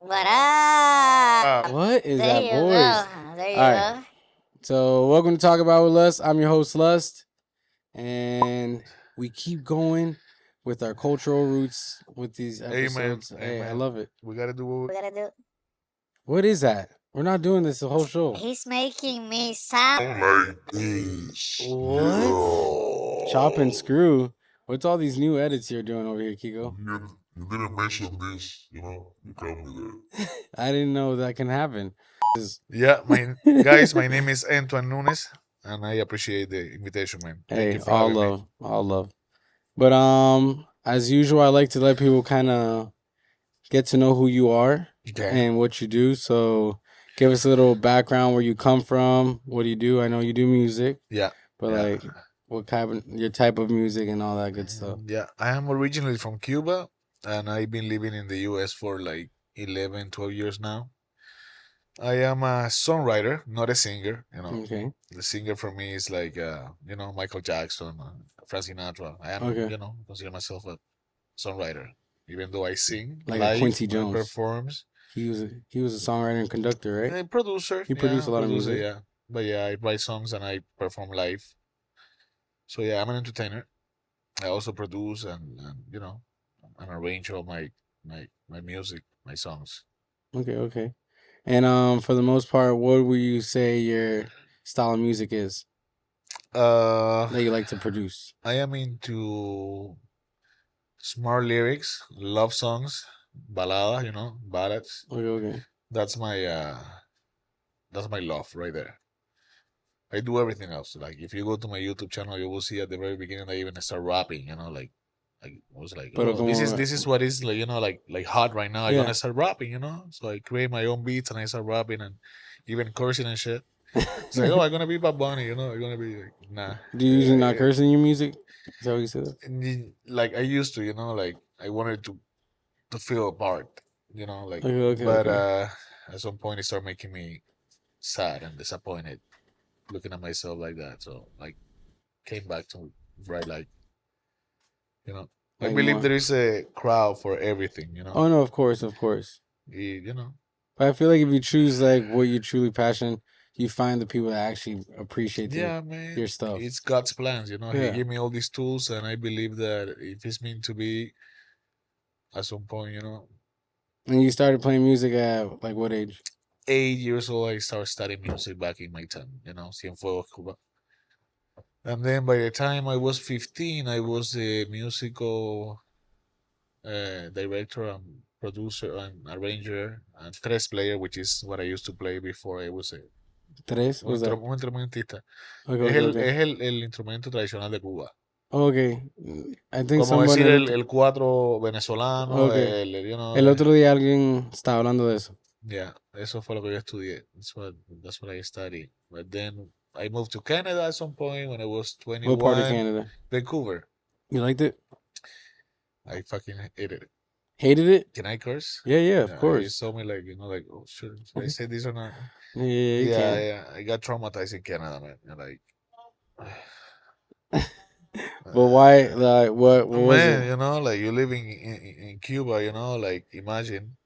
What up? What is There that you voice? go. There you All right. go. So, welcome to Talk About with Lust. I'm your host, Lust. And we keep going with our cultural roots with these episodes. Hey, I love it. We gotta do what We gotta do. What is that? We're not doing this the whole show. He's making me sound. like this. What? Chop and screw. What's all these new edits you're doing over here, Kiko? You didn't mention this, you got me there. I didn't know that can happen. Yeah, my guys, my name is Antoine Nunez, and I appreciate the invitation, man. Thank Hey, you for all having love, me. all love. But as usual, I like to let people kind of get to know who you are Okay. and what you do. So give us a little background where you come from. What do you do? I know you do music. Yeah. But yeah. like what kind of your type of music and all that good stuff. Yeah, I am originally from Cuba, and I've been living in the US for like 11, 12 years now. I am a songwriter, not a singer. Okay. The singer for me is like, Michael Jackson, Frank Sinatra. I am, Okay. consider myself a songwriter, even though I sing Like live a Quincy and Jones. performs. He was a songwriter and conductor, right? And producer. He produced a lot of music. Yeah. But yeah, I write songs and I perform live. So yeah, I'm an entertainer. I also produce and and arrange all my music, my songs. Okay. And for the most part, what would you say your style of music is that you like to produce? I am into smart lyrics, love songs, balada, ballads. Okay. That's my love right there. I do everything else. Like if you go to my YouTube channel, you will see at the very beginning I even start rapping. I was like, Pero oh, como, this is what is like hot right now. I'm Yeah. gonna start rapping. So I create my own beats and I start rapping and even cursing and shit. It's like, oh, I'm gonna be Bad Bunny. I'm gonna be like, nah. Do you usually not curse in your music? Is that what you said? Like I used to, like I wanted to feel a part, like. Okay. But at some point it started making me sad and disappointed, looking at myself like that. So like, came back to write like, I Like believe more. there is a crowd for everything. Oh no, of course. But I feel like if you choose like what you're truly passionate, you find the people that actually appreciate Yeah, man. your stuff. It's God's plans. He Yeah. gave me all these tools, and I believe that if it's meant to be, at some point, And you started playing music at like what age? 8 years old, I started studying music back in my time, Cienfuegos, Cuba. And then by the time I was 15, I was a musical director and producer and arranger and tres player, which is what I used to play before I was Tres? un, What's that? un instrumentista. Okay. Es el instrumento tradicional de Cuba. Okay. I think Como someone decir el cuatro venezolano, Okay. El otro día alguien estaba hablando de eso. Yeah, eso fue lo que yo estudié. That's what I studied. But then I moved to Canada at some point when I was 21. What part of Canada? Vancouver. You liked it? I fucking hated it. Hated it? Can I curse? Yeah, of You course. saw me like, like, oh, should I say this or not? Yeah, you can. Yeah. I got traumatized in Canada, man. Like, But why? Like, what was man, it? like you living in Cuba, like imagine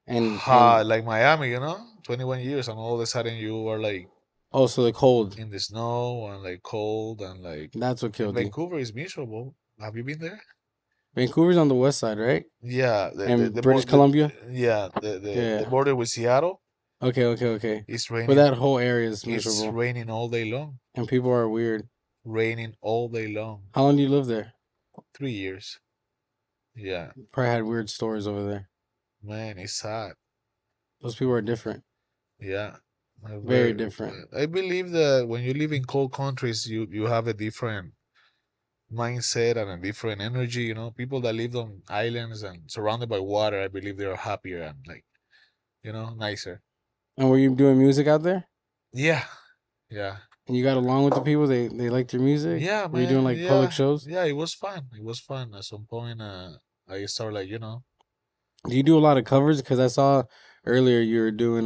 And like Miami, 21 years, and all of a sudden you are like also the cold. in the snow and like cold and like. That's what killed you. Vancouver is miserable. Have you been there? Vancouver's on the west side, right? Yeah, And British Columbia? Yeah, Yeah. the border with Seattle. Okay. It's raining. But that whole area is It's miserable. raining all day long. And people are weird. Raining all day long. How long do you live there? 3 years. Yeah, Probably had weird stories over there. man, it's sad. Those people are different. Yeah, Very different. I believe that when you live in cold countries, you have a different mindset and a different energy. People that live on islands and surrounded by water, I believe they are happier and like, nicer. And were you doing music out there? Yeah. And you got along with the people? They liked your music? Yeah, man. Were you doing like public shows? Yeah, it was fun. At some point, I started like, Do you do a lot of covers? Because I saw earlier you were doing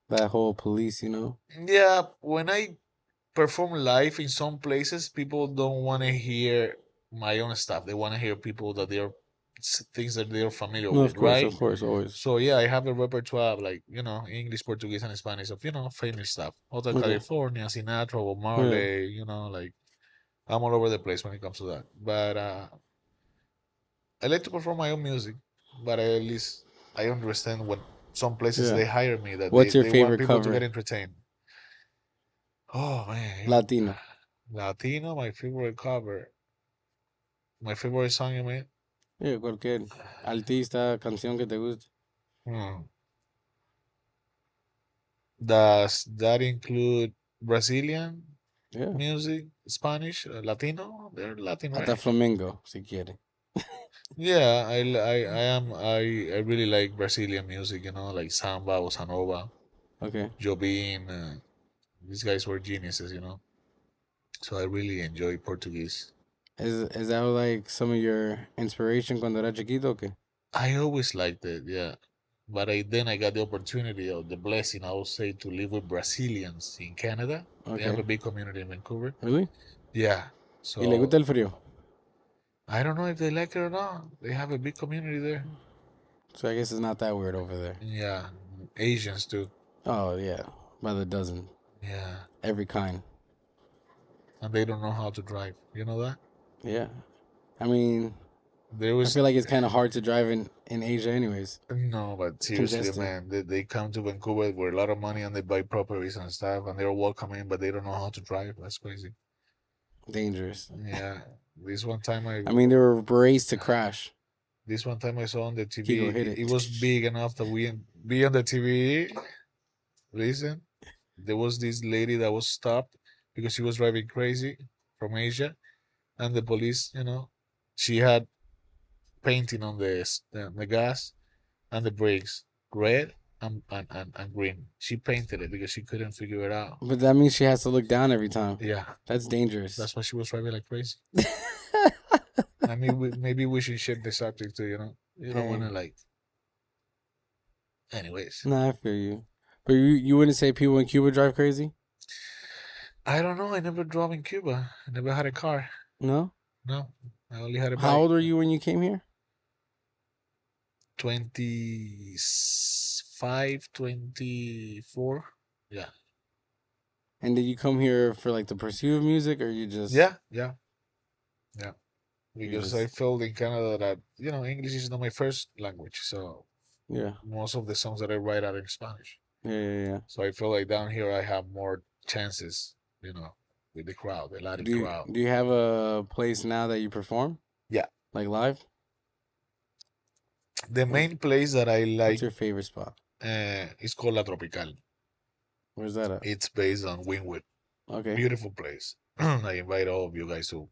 that whole police, Yeah, when I perform live in some places, people don't want to hear my own stuff. They want to hear people that they're things that they're familiar No, with, right? of course, always. So yeah, I have a repertoire of like English, Portuguese, and Spanish of famous stuff. Hotel Okay. California, Sinatra, Bob Yeah. Marley. Like I'm all over the place when it comes to that. But I like to perform my own music, but at least I understand when some places Yeah. they hire me that What's your they want favorite people to cover? get entertained. Oh man, Latino. Latino, my favorite cover, my favorite song, you mean? Yeah, cualquier artista, canción que te guste. Does that include Brazilian Yeah. music, Spanish, Latino? They're Latin, Hasta right? flamenco, si quiere. Yeah, I really like Brazilian music, like samba, bossa nova, Okay. Jobim. These guys were geniuses. So I really enjoy Portuguese. Is that like some of your inspiration cuando era chiquito o qué? I always liked it, yeah. But then I got the opportunity or the blessing, I would say, to live with Brazilians in Canada. They have Okay. a big community in Vancouver. Really? Yeah. ¿Y le gusta So el frío? I don't know if they like it or not. They have a big community there. So I guess it's not that weird over there. Yeah. Asians too. Oh, yeah. By the dozen. Yeah. Every kind. And they don't know how to drive. You know that? Yeah. I mean, There I was feel like it's kind of hard to drive in Asia anyways. no, but seriously, Congested. man, they come to Vancouver with a lot of money and they buy properties and stuff, and they're welcoming, but they don't know how to drive. That's crazy. Dangerous. Yeah. This one time I mean, they were raised to crash. This one time I saw on the TV, Kiko hit it. it was big enough that we be on the TV. Listen, there was this lady that was stopped because she was driving crazy from Asia, and the police, she had painting on the gas and the brakes, red and green. She painted it because she couldn't figure it out. But that means she has to look down every time. Yeah, That's dangerous. that's why she was driving like crazy. I mean, maybe we should shift the subject to you don't want to like. Anyways, Nah, I feel you. But you wouldn't say people in Cuba drive crazy? I don't know. I never drove in Cuba. I never had a car. No? No, I only had a bike. How old were you when you came here? 25, 24. Yeah. And did you come here for like the pursuit of music or you just... Yeah. Because just- I felt in Canada that, English is not my first language. So Yeah. most of the songs that I write are in Spanish. Yeah. So I feel like down here I have more chances, with the crowd, the Latin crowd. Do you have a place now that you perform? Yeah. Like live? The main place that I like What's your favorite spot? is called La Tropical. Where's that at? It's based on Wynwood. Okay. Beautiful place. I invite all of you guys to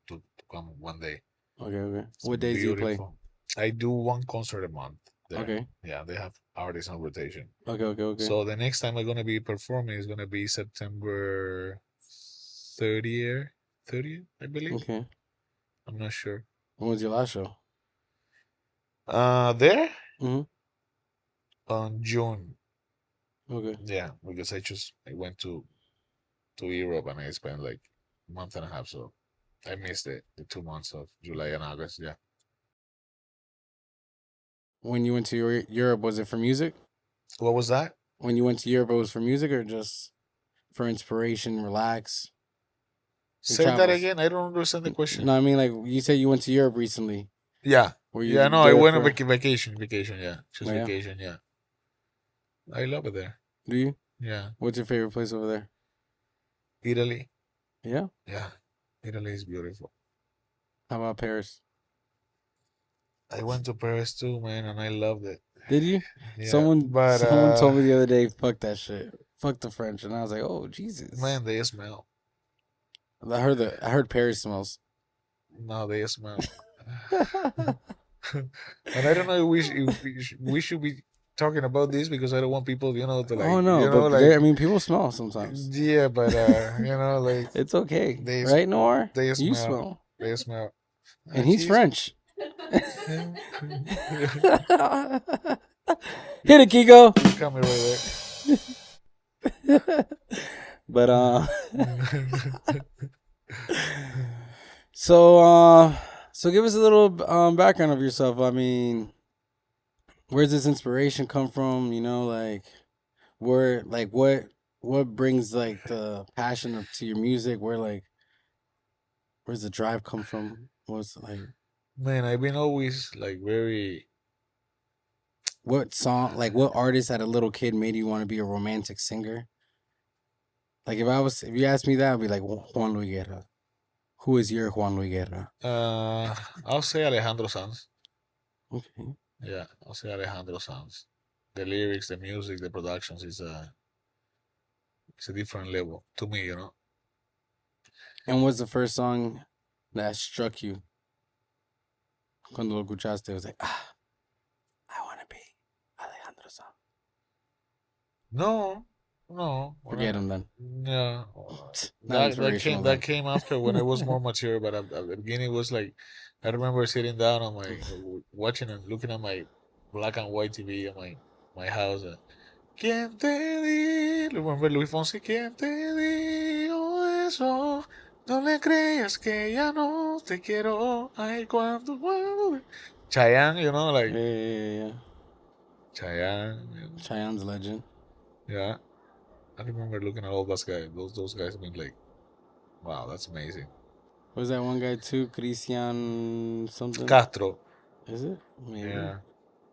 come one day. Okay. It's What days do you play? beautiful. I do one concert a month there. Okay. Yeah, they have artists on rotation. Okay. So the next time I'm gonna be performing is gonna be September 30th, I believe. Okay. I'm not sure. When was your last show? There Mhm. on June. Okay. Yeah, because I went to Europe and I spent like a month and a half, so I missed the 2 months of July and August. Yeah. When you went to Europe, was it for music? What was that? When you went to Europe, it was for music or just for inspiration, relax? Say that travels. again. I don't understand the question. No, I mean like you said you went to Europe recently. Yeah. Were you Yeah, no, I there went on for- vacation. Yeah. Just Oh, yeah? vacation, yeah. I love it there. Do you? Yeah. What's your favorite place over there? Italy. Yeah. Yeah. Italy is beautiful. How about Paris? I went to Paris too, man, and I loved it. Did you? Yeah. Someone but, told me the other day, fuck that shit. Fuck the French. And I was like, oh Jesus. man, they smell. I heard Paris smells. No, they smell. And I don't know if we should be talking about this because I don't want people, to like. Oh no, but I mean people smell sometimes. Yeah, but like It's okay. They- Right, Noir? they You smell. smell. they smell. And he's Jeez. French. Hit it, Kiko. Coming right But there. so So give us a little background of yourself. I mean, where's this inspiration come from? You know, like where, like what brings like the passion to your music? Where's the drive come from? What's like Man, I've been always like very. what song? Like what artist at a little kid made you want to be a romantic singer? Like if you asked me that, I'd be like Juan Luis Guerra. Who is your Juan Luis Guerra? I'll say Alejandro Sanz. Okay. Yeah, I'll say Alejandro Sanz. The lyrics, the music, the productions it's a different level to me, you know. And what's the first song that struck you? Cuando lo escuchaste, it was like, I want to be Alejandro Sanz. No, no. Forget him then. Yeah, Not inspirational. that came after when I was more mature. But at the beginning, it was like I remember sitting down on my watching and looking at my black and white TV on my house. ¿Quién te di? Remember Luis Fonsi? ¿Quién te dijo eso? No le creas que ya no te quiero. Ay, cuando. Chayanne, you know, like Yeah. Chayanne. You know. Cheyenne's legend. Yeah. I remember looking at all those guys. Those guys being like, wow, that's amazing. Was that one guy too? Cristian something? Castro. Is it? Maybe. Yeah.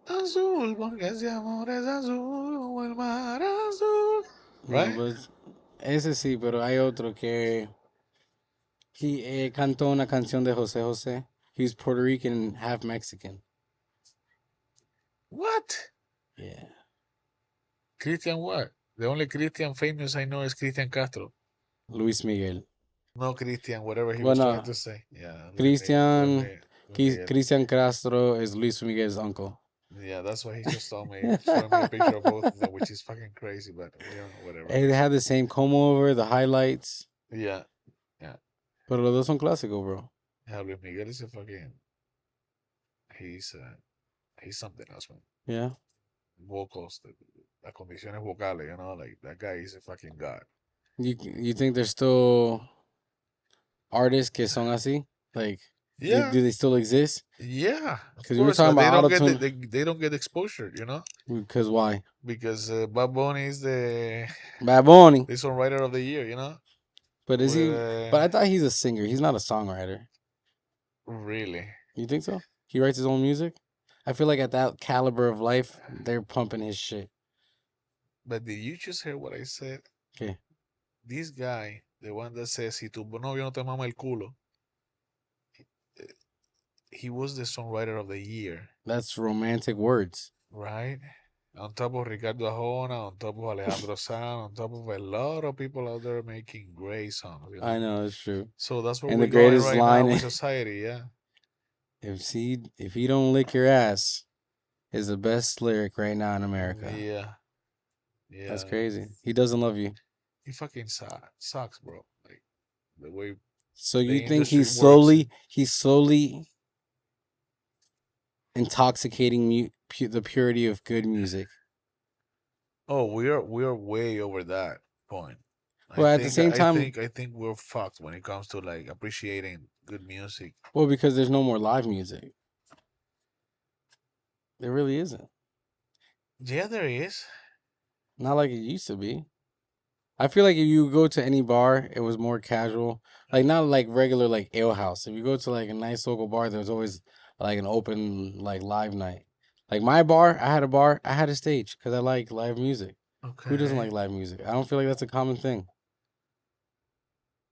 Azul, porque ese amor es azul como el mar azul. Right? No, but ese sí, pero hay otro que cantó una canción de José José. He's Puerto Rican and half Mexican. What? Yeah. Christian what? The only Christian famous I know is Christian Castro. Luis Miguel. No, Christian, whatever he was trying to say. Yeah. Christian Castro is Luis Miguel's uncle. Yeah, that's why he just told me, showing me a picture of both of them, which is fucking crazy, but whatever. Hey, they have the same comb over, the highlights. Yeah. Pero los dos son clásicos, bro. Yeah, Luis Miguel is a fucking. He's something else, man. Yeah. Vocals, the condiciones vocales, you know, like that guy is a fucking god. You think there's still artists que son así? Like, yeah, do they still exist? Yeah, because we were talking about autotune. They don't get exposure, you know. Because why? Because Bad Bunny is the songwriter of the year, you know. But is he? But I thought he's a singer. He's not a songwriter. Really? You think so? He writes his own music. I feel like at that caliber of life, they're pumping his shit. But did you just hear what I said? Okay. This guy, the one that says, si tu novio no te mama el culo, he was the songwriter of the year. That's romantic words. Right? On top of Ricardo Arjona, on top of Alejandro Sanz, on top of a lot of people out there making great songs. You know? I know, it's true. So that's what and we're the greatest going right line now with society, yeah. If he don't lick your ass is the best lyric right now in America. Yeah. That's crazy. He doesn't love you. He fucking sucks, bro. Like the way. So you think he's slowly intoxicating the purity of good music? Oh, we are way over that point. Well, at the same time, I think we're fucked when it comes to like appreciating good music. Well, because there's no more live music. There really isn't. Yeah, there is. Not like it used to be. I feel like if you go to any bar, it was more casual. Like not like regular like ale house. If you go to like a nice local bar, there's always like an open like live night. Like my bar, I had a stage because I like live music. Okay. Who doesn't like live music? I don't feel like that's a common thing.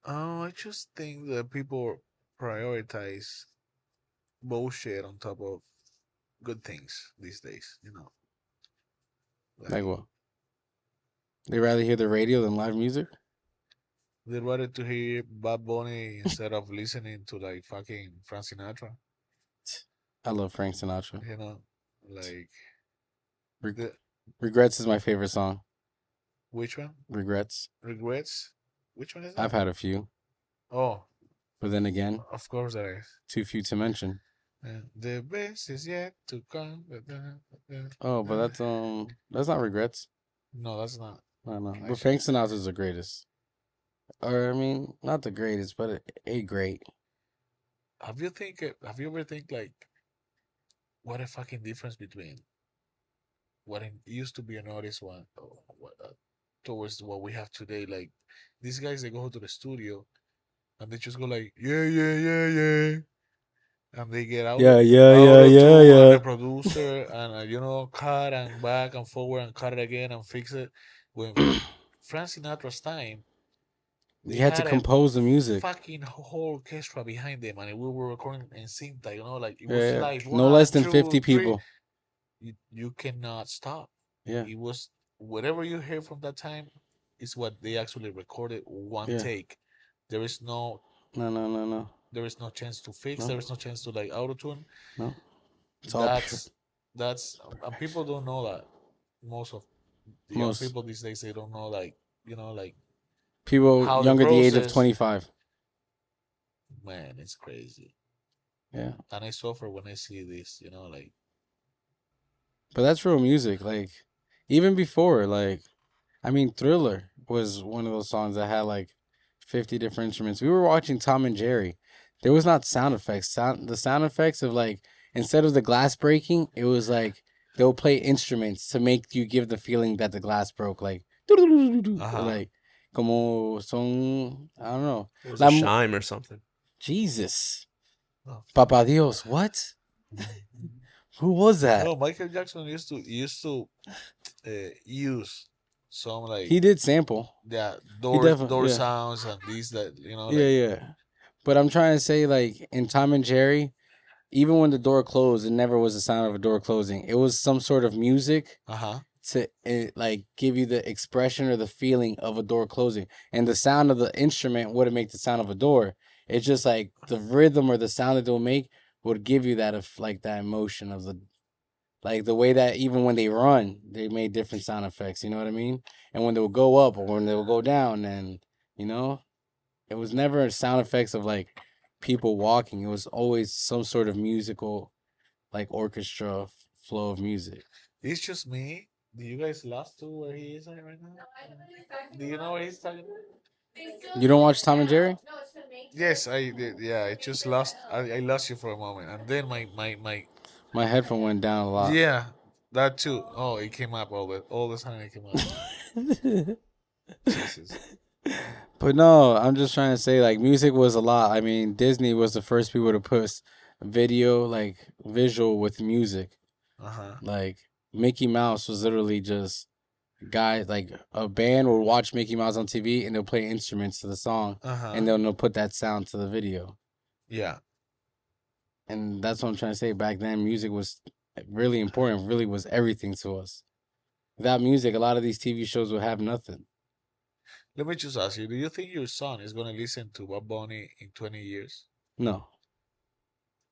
Oh, I just think that people prioritize bullshit on top of good things these days, you know. Like what? They rather hear the radio than live music? They'd rather to hear Bad Bunny instead of listening to like fucking Frank Sinatra. I love Frank Sinatra. You know, like Regrets is my favorite song. Which one? Regrets. Regrets? Which one is that? I've had a few. Oh. But then again, of course there is. Too few to mention. The best is yet to come. Oh, but that's not Regrets. No, that's not. I know. But Frank Sinatra is the greatest. Or I mean, not the greatest, but a great. have you ever think like what a fucking difference between what it used to be an artist one towards what we have today? Like these guys, they go to the studio and they just go like yeah yeah yeah yeah, and they get Yeah, yeah, yeah, auto yeah, tune and yeah. a producer and cut and back and forward and cut it again and fix it. When Frank Sinatra's time, they You had to had a compose the music. fucking whole orchestra behind them, and we were recording in synth. Like it was Yeah, like no less one, than 50 two, three. people. You cannot stop. Yeah, It was whatever you hear from that time is what they actually recorded one yeah. take. There is no No, no, no, no, there is no chance to fix. no, There is no chance to like auto tune. no. It's all pure. That's people don't know that. Most of the young Most people these days, they don't know like like people how the younger the age of process. 25. Man, it's crazy. Yeah, And I suffer when I see this. Like but that's real music. Like even before, like I mean, Thriller was one of those songs that had like 50 different instruments. We were watching Tom and Jerry. There was not sound effects. The sound effects of like instead of the glass breaking, it was like they'll play instruments to make you give the feeling that the glass broke. Like like como son. I don't know. It was a chime or something. Jesus, oh, Papa Dios, what? Who was that? no, Michael Jackson used to use some like He did sample. yeah He door definitely yeah. sounds and these that Yeah, like yeah. But I'm trying to say, like, in Tom and Jerry, even when the door closed, it never was the sound of a door closing. It was some sort of music to, like, give you the expression or the feeling of a door closing. And the sound of the instrument wouldn't make the sound of a door. It's just, like, the rhythm or the sound that they'll make would give you that, like, that emotion of the, like, the way that even when they run, they made different sound effects. You know what I mean? And when they would go up or when they would go down and, you know? It was never sound effects of like people walking. It was always some sort of musical, like orchestra flow of music. it's just me. Do you guys lost to where he is at right now? Do you know where he's talking? You don't watch Tom and Jerry? Yes, I did. Yeah, I just lost. I lost you for a moment, and then my My headphone went down a lot. yeah, that too. Oh, it came up all the time. It came up. Jesus. But no, I'm just trying to say like music was a lot. I mean, Disney was the first people to put video, like visual with music. Like Mickey Mouse was literally just guys, like a band would watch Mickey Mouse on TV and they'll play instruments to the song and then they'll put that sound to the video. Yeah. And that's what I'm trying to say. Back then, music was really important, really was everything to us. Without music, a lot of these TV shows would have nothing. Let me just ask you, do you think your son is going to listen to Bob Bunny in 20 years? No.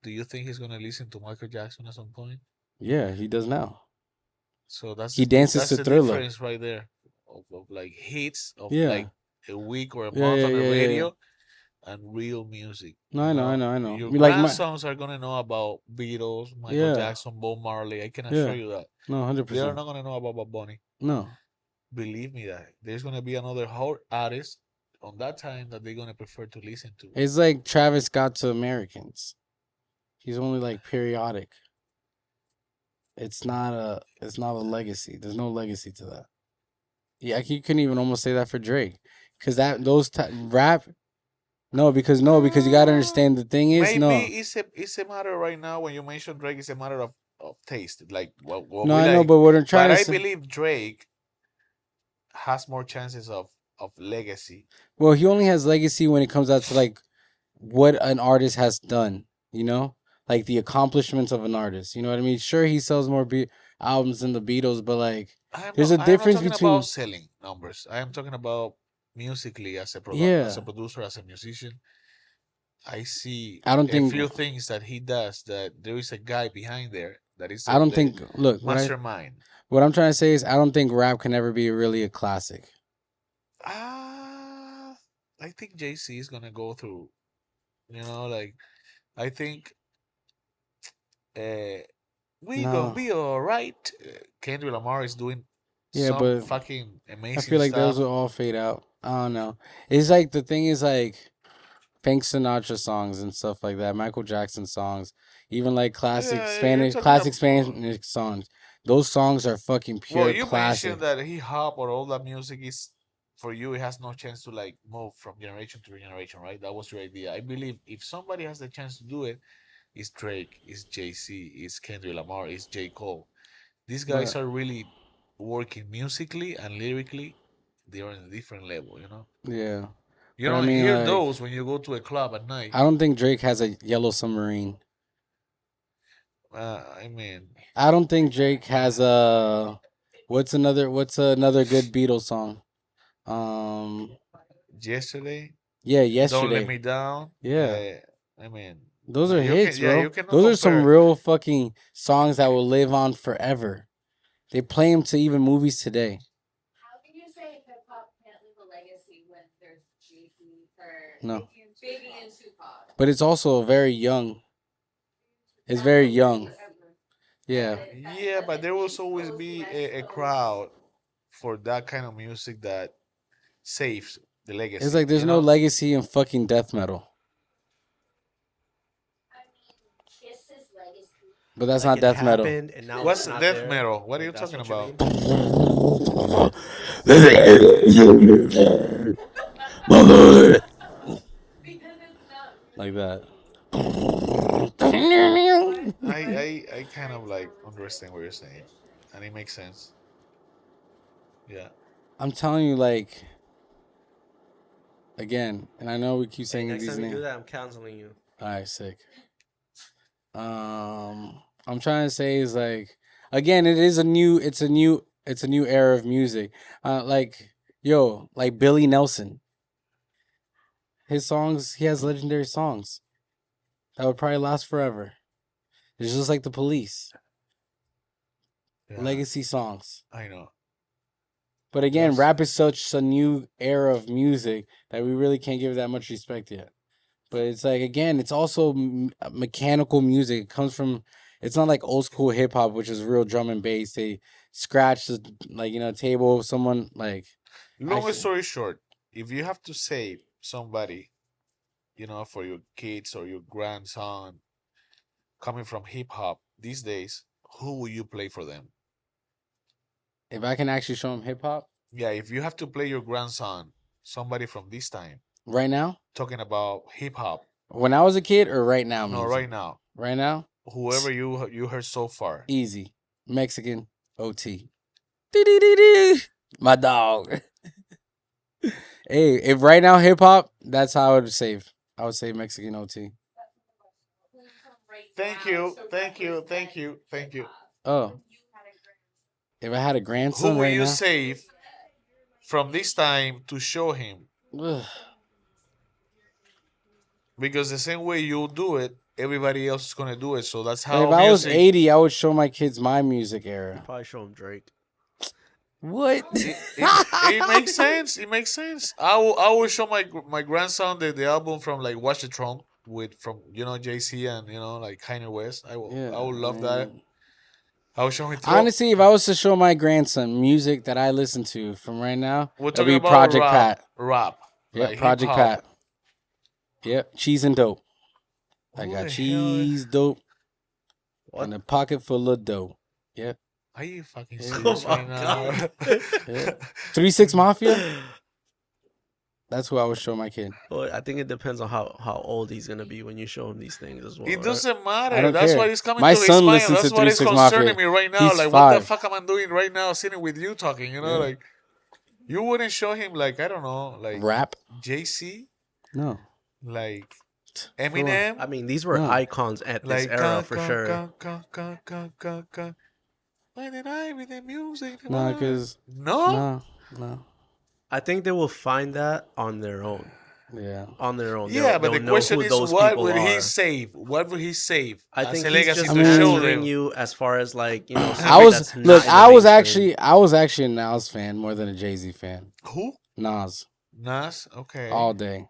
Do you think he's going to listen to Michael Jackson at some point? Yeah, he does now. So he dances to the Thriller. Difference right there of like hits of yeah. like a week or a month on the radio and real music. No, I know. Your like grandsons are going to know about Beatles, Michael Jackson, Bob Marley. I can assure you that. No, 100%. They're not going to know about Bob Bunny. No. Believe me that there's going to be another hot artist on that time that they're going to prefer to listen to. It's like Travis Scott to Americans. He's only like periodic. It's not a legacy. There's no legacy to that. Yeah, you couldn't even almost say that for Drake. Cuz rap because you got to understand the thing is maybe it's a matter right now when you mention Drake, it's a matter of taste. Like no, I know, but what I'm trying to say, I believe Drake has more chances of legacy. Well, he only has legacy when it comes out to like what an artist has done, you know? Like the accomplishments of an artist, you know what I mean? Sure, he sells more albums than the Beatles, but like there's a difference between about selling numbers. I am talking about musically as a as a producer, as a musician. I see a few things that he does that there is a guy behind there that is mastermind. What I'm trying to say is I don't think rap can ever be really a classic. I think Jay-Z is going to go through, like I think we gonna be all right. Kendrick Lamar is doing some fucking amazing I feel like stuff. those will all fade out. I don't know. It's like the thing is like Frank Sinatra songs and stuff like that, Michael Jackson songs, even like classic Yeah, Spanish songs. Those songs are fucking well, pure you classic. mentioned that hip hop or all that music is for you. It has no chance to like move from generation to generation, right? That was your idea. I believe if somebody has the chance to do it, it's Drake, it's Jay-Z, it's Kendrick Lamar, it's J. Cole. These guys But are really working musically and lyrically. They're on a different level, you know. yeah, You but I don't mean, hear like, those when you go to a club at night. I don't think Drake has a yellow submarine. I mean, I don't think Drake has a what's another good Beatles song? yesterday, Yeah, don't let yesterday. me down. Yeah. I mean, Those no, are you can, hits, yeah, bro. you cannot Those are some compare. real fucking songs that will live on forever. They play them to even movies today. How can you say hip hop can't leave a legacy when there's Jay-Z or No. Biggie and Tupac? But it's also very young. It's very young. Yeah. Yeah, but there will always be a crowd for that kind of music that saves the legacy. It's like there's you no know? legacy in fucking death metal. Kiss's legacy. But that's Like not it death metal. happened, and now What's it's not death there. metal? What are you Like, that's talking what about? Because it's not Like that. I kind of like understand what you're saying, and it makes sense. Yeah. I'm telling you, like, again, and I know we keep Hey, saying next these time you do names. that, I'm canceling you. All right, sick. I'm trying to say is like, again, it's a new era of music. Like, like Billy Nelson. His songs, he has legendary songs that would probably last forever. It's just like the Police, Yeah, legacy songs. I know. But again, Yes. rap is such a new era of music that we really can't give that much respect yet. But it's like, again, it's also mechanical music. It comes from, it's not like old school hip hop, which is real drum and bass. They scratch the, like, table. Someone like, Long story short, if you have to save somebody, for your kids or your grandson coming from hip hop these days, who will you play for them? if I can actually show them hip hop Yeah, if you have to play your grandson, somebody from this time, right now, talking about hip hop. when I was a kid, or right now? No, music? right now. Right now, Whoever you heard so far. easy. Mexican OT. Dee-dee-dee-dee. My dog. Hey, if right now hip hop, that's how I would save. I would save Mexican OT. Thank you, thank you, thank you, thank you. Oh, if I had a Who grandson will right you now, save from this time to show him? ugh, Because the same way you do it, everybody else is gonna do it. So that's but how if I was music. 80, I would show my kids my music era. Probably show him Drake. What? It makes sense. It makes sense. I will show my grandson the album from like Watch the Throne from Jay-Z and like Kanye West. I will love that. I will show him. Honestly, if I was to show my grandson music that I listen to from right now, We're it'd talking be about Project rap. Pat. Rap. Yep, Like Project hip-hop. Pat. Yep, cheese and dope. I Who got the cheese, dope, What? and a pocket full of dough. Yep. Are you fucking Yeah. serious Oh my right now? God. Yeah. 3-6 Mafia? That's who I would show my kid. Well, I think it depends on how old he's gonna be when you show him these things as well. It right? doesn't I matter. don't That's care. what is coming My to his son mind. listens That's to what is 3-6 concerning Mafia. me right now. He's Like, what the 5. fuck am I doing right now sitting with you talking? Yeah. Like, you wouldn't show him, like, I don't know, like Rap? Jay-Z? No. Like For what? Eminem? I mean, these were No. icons at this Like, era for sure. Why did I with the music? Nah, because... No? No. I think they will find that on their own. Yeah. On their own. Yeah, but They'll the know question who is, those what people would he are. save? What would he save I as think a he's legacy just to show answering them? you as far as like I somebody was that's not look. in the I was mainstream. actually a Nas fan more than a Jay-Z fan. Who? Nas Nas? Okay. all day.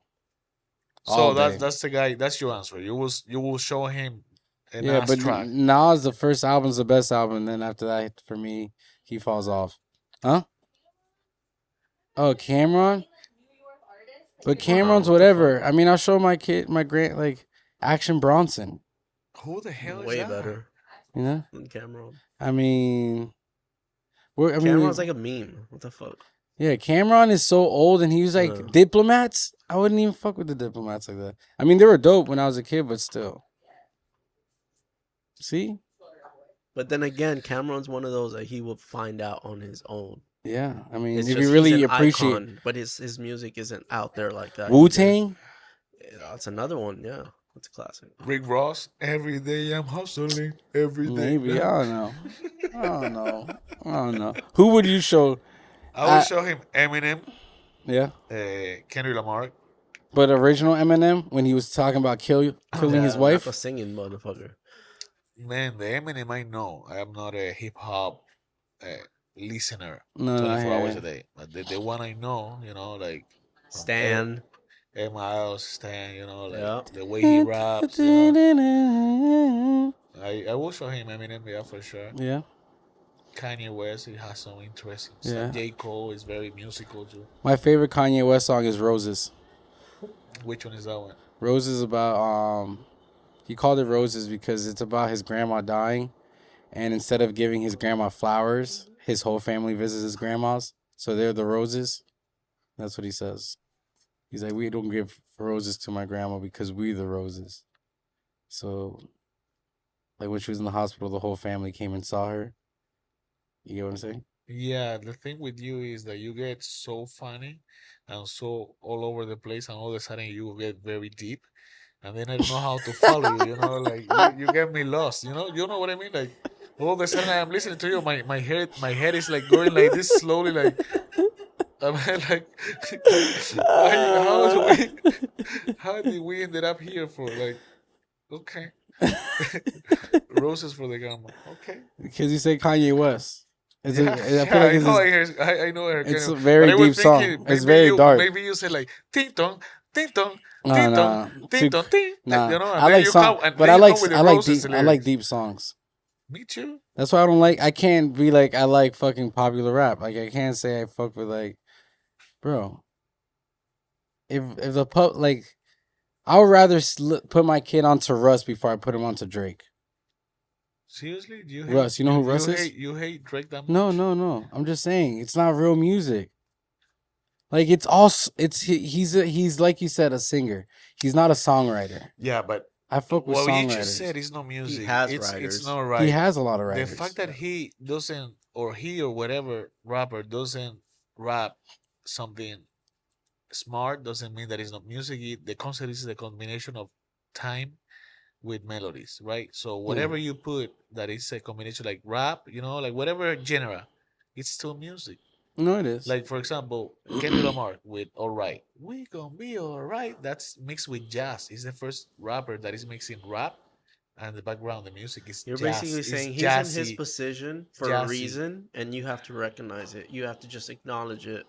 So All that's day. that's the guy. That's your answer. You will show him a Yeah, Nas but track. Nas, the first album's the best album. And then after that, for me, he falls off. Huh? Oh, Cameron. But Cameron's what the whatever. I mean, I'll show my kid, my grand, like Action Bronson. Who the hell is Way that? better You know, than Cameron. I mean, Cameron's like a meme. What the fuck? yeah, Cameron is so old, and he was like Yeah. Diplomats. I wouldn't even fuck with the Diplomats like that. I mean, they were dope when I was a kid, but still. See, But then again, Cameron's one of those that he will find out on his own. yeah. I mean, It's if just you really he's an appreciate icon, but his music isn't out there like that. Wu Tang, That's another one. Yeah, that's a classic. Rick Ross. Every day I'm hustling. Every day. maybe I don't know. I don't know. Who would you show? I would show him Eminem, Yeah, Kendrick Lamar. but original Eminem when he was talking about killing his Not wife. the singing motherfucker. Man, the Eminem I know. I am not a hip hop listener No, 24 hours I a day. But the one I know, like Stan. Miles, Stan, like Yeah. the way he raps. I will show him Eminem, yeah, for sure. Yeah. Kanye West, he has some interesting Yeah. stuff. J. Cole is very musical too. My favorite Kanye West song is Roses. Which one is that one? Roses about he called it Roses because it's about his grandma dying, and instead of giving his grandma flowers, his whole family visits his grandma's, so they're the roses. That's what he says. He's like, we don't give roses to my grandma because we the roses. So, like when she was in the hospital, the whole family came and saw her. You get what I'm saying? Yeah, the thing with you is that you get so funny and so all over the place, and all of a sudden you get very deep, and then I don't know how to follow you. Like you get me lost. You know what I mean? Like all of a sudden I'm listening to you, my head is like going like this slowly, like I'm like, how did we ended up here for? Like, okay, roses for the grandma. Okay. Because you say Kanye West. I feel Yeah, like I know. I know. it's a But very I was deep song. thinking, It's maybe very dark. Maybe you say like ting tong, ting tong, No, ting no, tong, ting tong, ting. Nah, And I then like you song, come, and but then I you like come with the I like roses deep I like lyrics. deep songs. Me too. That's why I don't like. I can't be like I like fucking popular rap. Like I can't say I fuck with like, bro. If the pup like, I would rather put my kid onto Russ before I put him onto Drake. Seriously, do you Russ, you know who Russ is? You hate Drake that much? No. I'm just saying it's not real music. Like it's all he's like you said, a singer. He's not a songwriter. Yeah, but I fuck with what you songwriters. just said is no music. has It's writers. not right. He has a lot of The writers. fact that he doesn't, or he or whatever rapper doesn't rap something smart doesn't mean that it's not music. The concept is the combination of time with melodies, right? So whatever you put that is a combination like rap, like whatever genre, it's still music. No, it is. Like for example, Kendrick Lamar with "All Right," we gonna be all right. That's mixed with jazz. He's the first rapper that is mixing rap, and the background, the music is You're jazz. basically It's saying he's in his jazzy. position for a jazzy. reason, and you have to recognize it. You have to just acknowledge it,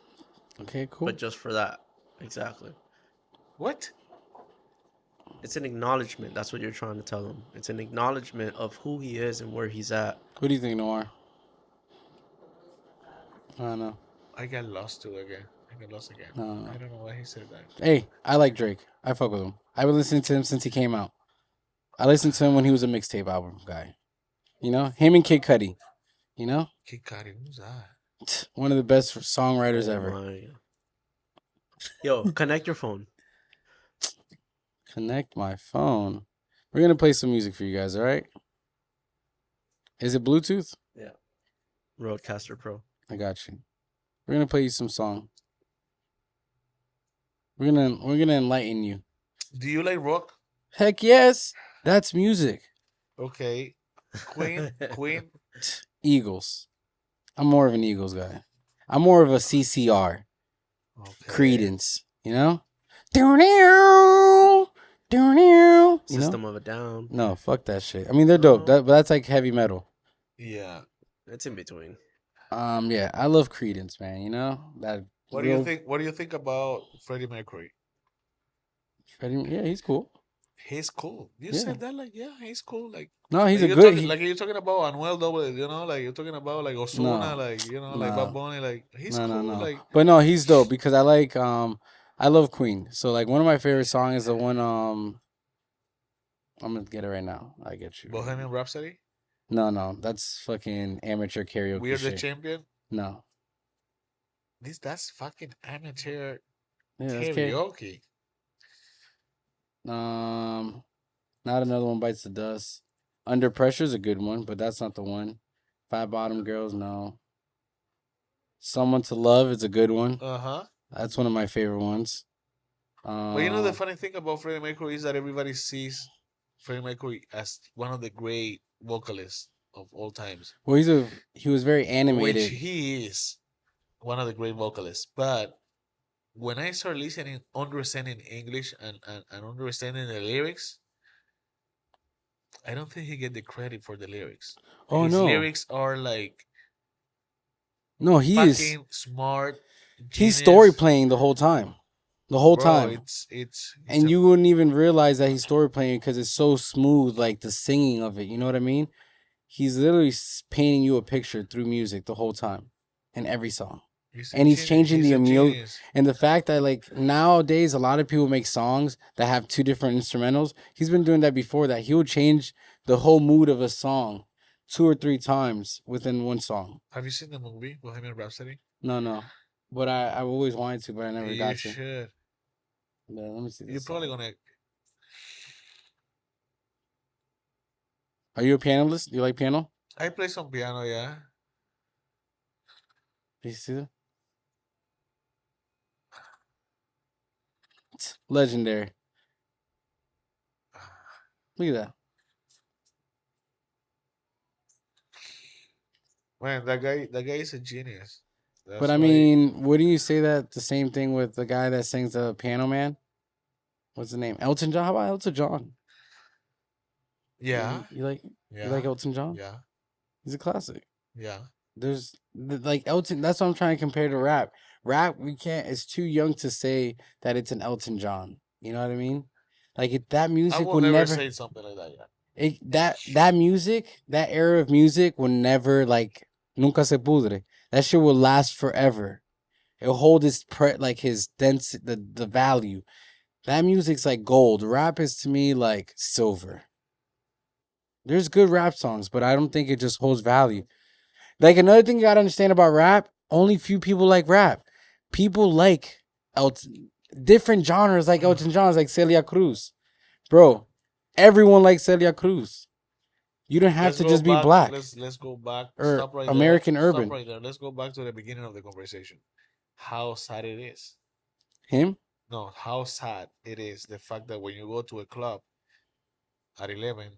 Okay, cool. but just for that. Exactly. What? It's an acknowledgement. That's what you're trying to tell him. It's an acknowledgement of who he is and where he's at. What do you think, Noir? I don't know. I got lost too again. I got lost again. No. I don't know why he said that. Hey, I like Drake. I fuck with him. I've been listening to him since he came out. I listened to him when he was a mixtape album guy. You know, him and Kid Cudi. You know, Kid Cudi, who's that? one of the best songwriters Oh ever. my. Yo, connect your phone. Connect my phone. We're gonna play some music for you guys. All right? Is it Bluetooth? Roadcaster Pro. I got you. We're gonna play you some song. We're gonna enlighten you. Do you like rock? Heck yes, that's music. Okay. Queen. Eagles. I'm more of an Eagles guy. I'm more of a CCR. Okay. Credence. You know? You System know? of a Down. No, fuck that shit. I mean, they're dope. No. But that's like heavy metal. Yeah. It's in between. Yeah, I love Credence, man. You know that. What do you think? What do you think about Freddie Mercury? Yeah, he's cool. He's cool. You Yeah. said that like, yeah, he's cool. Like, No, he's like a you're good. talking, like you're talking about Anuel Double, like you're talking about like Ozuna, No. like like No. Bad Bunny, like he's No, cool. no. Like, But no, he's dope because I like I love Queen. So like one of my favorite songs is the one I'm gonna get it right now. I get you. Bohemian Rhapsody. No, that's fucking amateur karaoke We're the shit. champion. No. That's fucking amateur Yeah, that's karaoke. Not Another One Bites the Dust. Under Pressure is a good one, but that's not the one. Five Bottom Girls, no. Someone to Love is a good one. Uh-huh. That's one of my favorite ones. But you know the funny thing about Freddie Mercury is that everybody sees Freddie Mercury as one of the great vocalists of all times. Well, he was very animated. Which he is one of the great vocalists. But when I start listening, understanding English and understanding the lyrics, I don't think he get the credit for the lyrics. Oh, His no. lyrics are like No, he is fucking smart. he's story playing the whole time. The whole Bro, time. it's And you wouldn't even realize that he's story playing because it's so smooth, like the singing of it. You know what I mean? He's literally painting you a picture through music the whole time in every song. And he's changing the emotion. And the fact that like nowadays a lot of people make songs that have two different instrumentals. He's been doing that before that. He'll change the whole mood of a song 2 or 3 times within one song. Have you seen the movie Bohemian Rhapsody? No. But I always wanted to, but I never got to. You should. Yeah, let me see this. You're probably gonna. Are you a pianist? Do you like piano? I play some piano, yeah. You see that? It's legendary. Look at that. Man, that guy is a genius. But I mean, wouldn't you say that the same thing with the guy that sings the Piano Man? What's the name? Elton John? How about Elton John? Yeah. You like Elton John? Yeah. He's a classic. Yeah. There's like Elton. That's what I'm trying to compare to rap. Rap, we can't. It's too young to say that it's an Elton John. You know what I mean? Like that music I will would never never say something like that. Yeah. that music, that era of music will never like nunca se pudre. That shit will last forever. It'll hold its his dense the value. That music's like gold. Rap is to me like silver. There's good rap songs, but I don't think it just holds value. Like another thing you gotta understand about rap, only few people like rap. People like different genres like Elton John's, like Celia Cruz. Bro, everyone likes Celia Cruz. You don't have to just be black. Let's go back. Or Stop right American there. urban. Stop right there. Let's go back to the beginning of the conversation. How sad it is. Him? No, how sad it is the fact that when you go to a club at 11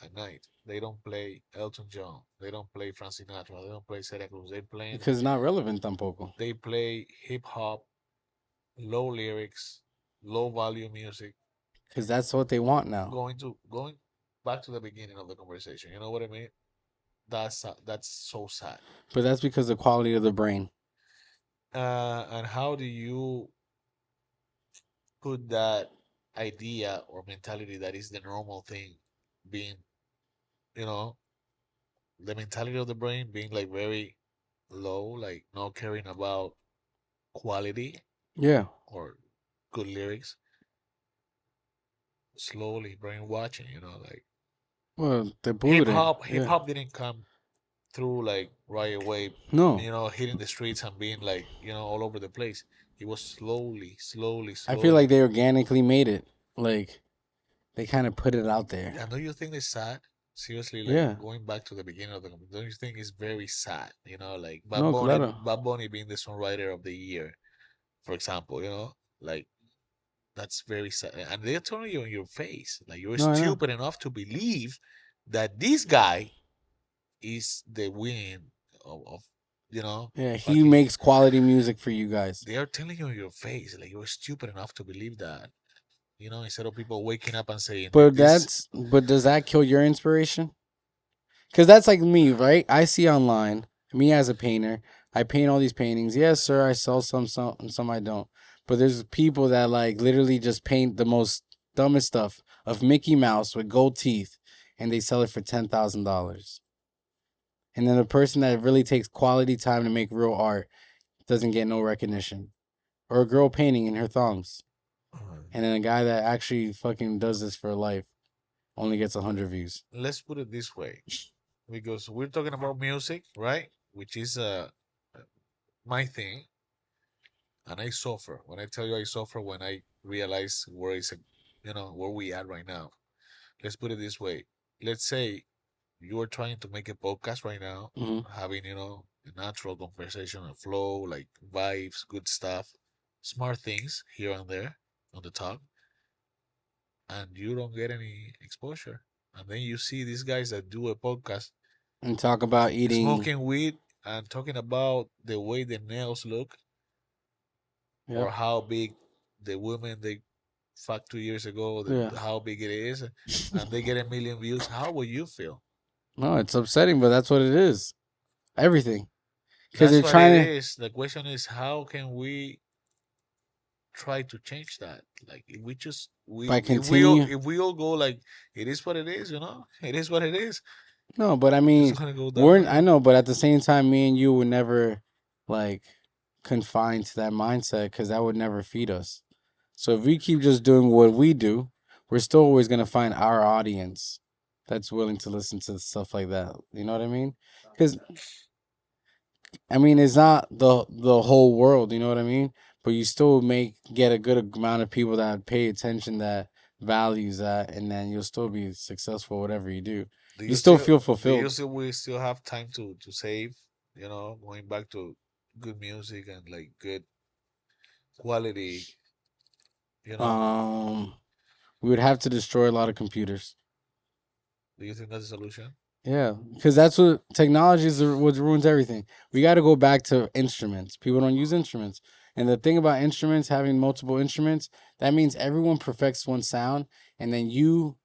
at night, they don't play Elton John, they don't play Frank Sinatra, they don't play Celia Cruz. They play Because it's not relevant tampoco. They play hip hop, low lyrics, low value music. Because that's what they want now. Going back to the beginning of the conversation. You know what I mean? That's so sad. But that's because of the quality of the brain. And how do you put that idea or mentality that is the normal thing being, the mentality of the brain being like very low, like not caring about quality, yeah, or good lyrics, slowly brainwashing, like, well, the hip hop didn't come through like right away. No, hitting the streets and being like, all over the place. It was slowly. I feel like they organically made it. Like they kind of put it out there. And don't you think it's sad? Seriously, going back to the beginning of the conversation, don't you think it's very sad? Like Bad Bunny being the songwriter of the year, for example, like that's very sad. And they're telling you in your face, like you're stupid enough to believe that this guy is the win of Yeah, he makes quality music for you guys. They are telling you in your face, like you're stupid enough to believe that. Instead of people waking up and saying, but does that kill your inspiration? Because that's like me, right? I see online, me as a painter, I paint all these paintings. Yes, sir, I sell some I don't. But there's people that like literally just paint the most dumbest stuff of Mickey Mouse with gold teeth, and they sell it for $10,000. And then the person that really takes quality time to make real art doesn't get no recognition. or a girl painting in her thongs, Uh, and then a guy that actually fucking does this for life only gets 100 views. let's put it this way, because we're talking about music, right? Which is my thing, and I suffer. When I tell you I suffer when I realize where is it, where we at right now. Let's put it this way. Let's say you are trying to make a podcast right now, Hmm. having, a natural conversation, a flow, like vibes, good stuff, smart things here and there on the top, and you don't get any exposure. And then you see these guys that do a podcast And talk about eating. smoking weed and talking about the way the nails look or Yep. how big the women they fucked 2 years ago, Yeah. how big it is, and they get 1 million views. How would you feel? No, it's upsetting, but that's what it is. Everything. Because That's they're what trying it to. is. The question is, how can we try to change that? Like, if we just By if we all go like, it is what it is, it is what it is. No, but I It's mean, gonna go I down. know, but at the same time, me and you would never like confine to that mindset because that would never feed us. So if we keep just doing what we do, we're still always gonna find our audience that's willing to listen to stuff like that. You know what I mean? Because I mean, it's not the whole world. You know what I mean? But you still get a good amount of people that pay attention, that values that, and then you'll still be successful whatever you do. Do You still feel do fulfilled. you still we still have time to save? Going back to good music and like good quality. Um, we would have to destroy a lot of computers. Do you think that's a solution? Yeah, because that's what technology is what ruins everything. We got to go back to instruments. People don't use instruments. And the thing about instruments, having multiple instruments, that means everyone perfects one sound, and then you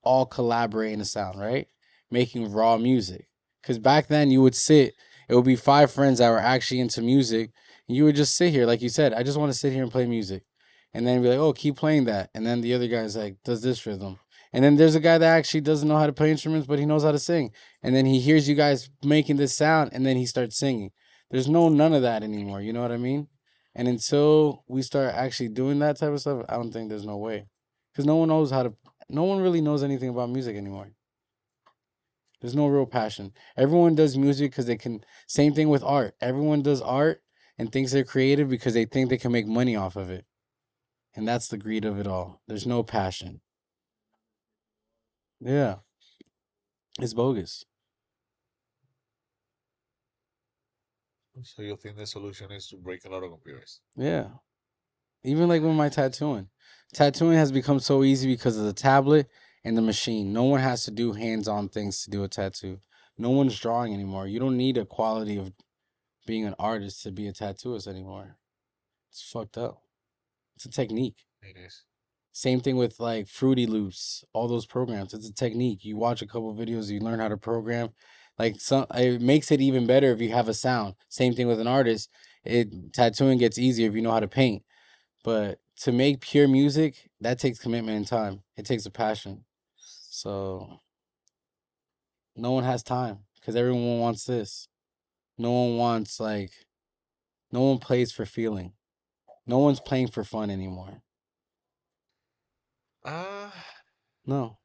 all collaborate in a sound, right? Making raw music. Because back then you would sit, it would be 5 friends that were actually into music, and you would just sit here, like you said, I just want to sit here and play music. And then be like, oh, keep playing that. And then the other guy's like, does this rhythm. And then there's a guy that actually doesn't know how to play instruments, but he knows how to sing. And then he hears you guys making this sound, and then he starts singing. There's none of that anymore. You know what I mean? And until we start actually doing that type of stuff, I don't think there's no way. Because no one really knows anything about music anymore. There's no real passion. Everyone does music because they can. Same thing with art. Everyone does art and thinks they're creative because they think they can make money off of it. And that's the greed of it all. There's no passion. Yeah. It's bogus. So you think the solution is to break a lot of computers? Yeah. Even like with my tattooing. Tattooing has become so easy because of the tablet and the machine. No one has to do hands-on things to do a tattoo. No one's drawing anymore. You don't need a quality of being an artist to be a tattooist anymore. It's fucked up. It's a technique. It is. Same thing with like Fruity Loops, all those programs. It's a technique. You watch a couple videos, you learn how to program. Like it makes it even better if you have a sound. Same thing with an artist. Tattooing gets easier if you know how to paint. But to make pure music, that takes commitment and time. It takes a passion. So no one has time because everyone wants this. No one wants no one plays for feeling. No one's playing for fun anymore. Ah, No.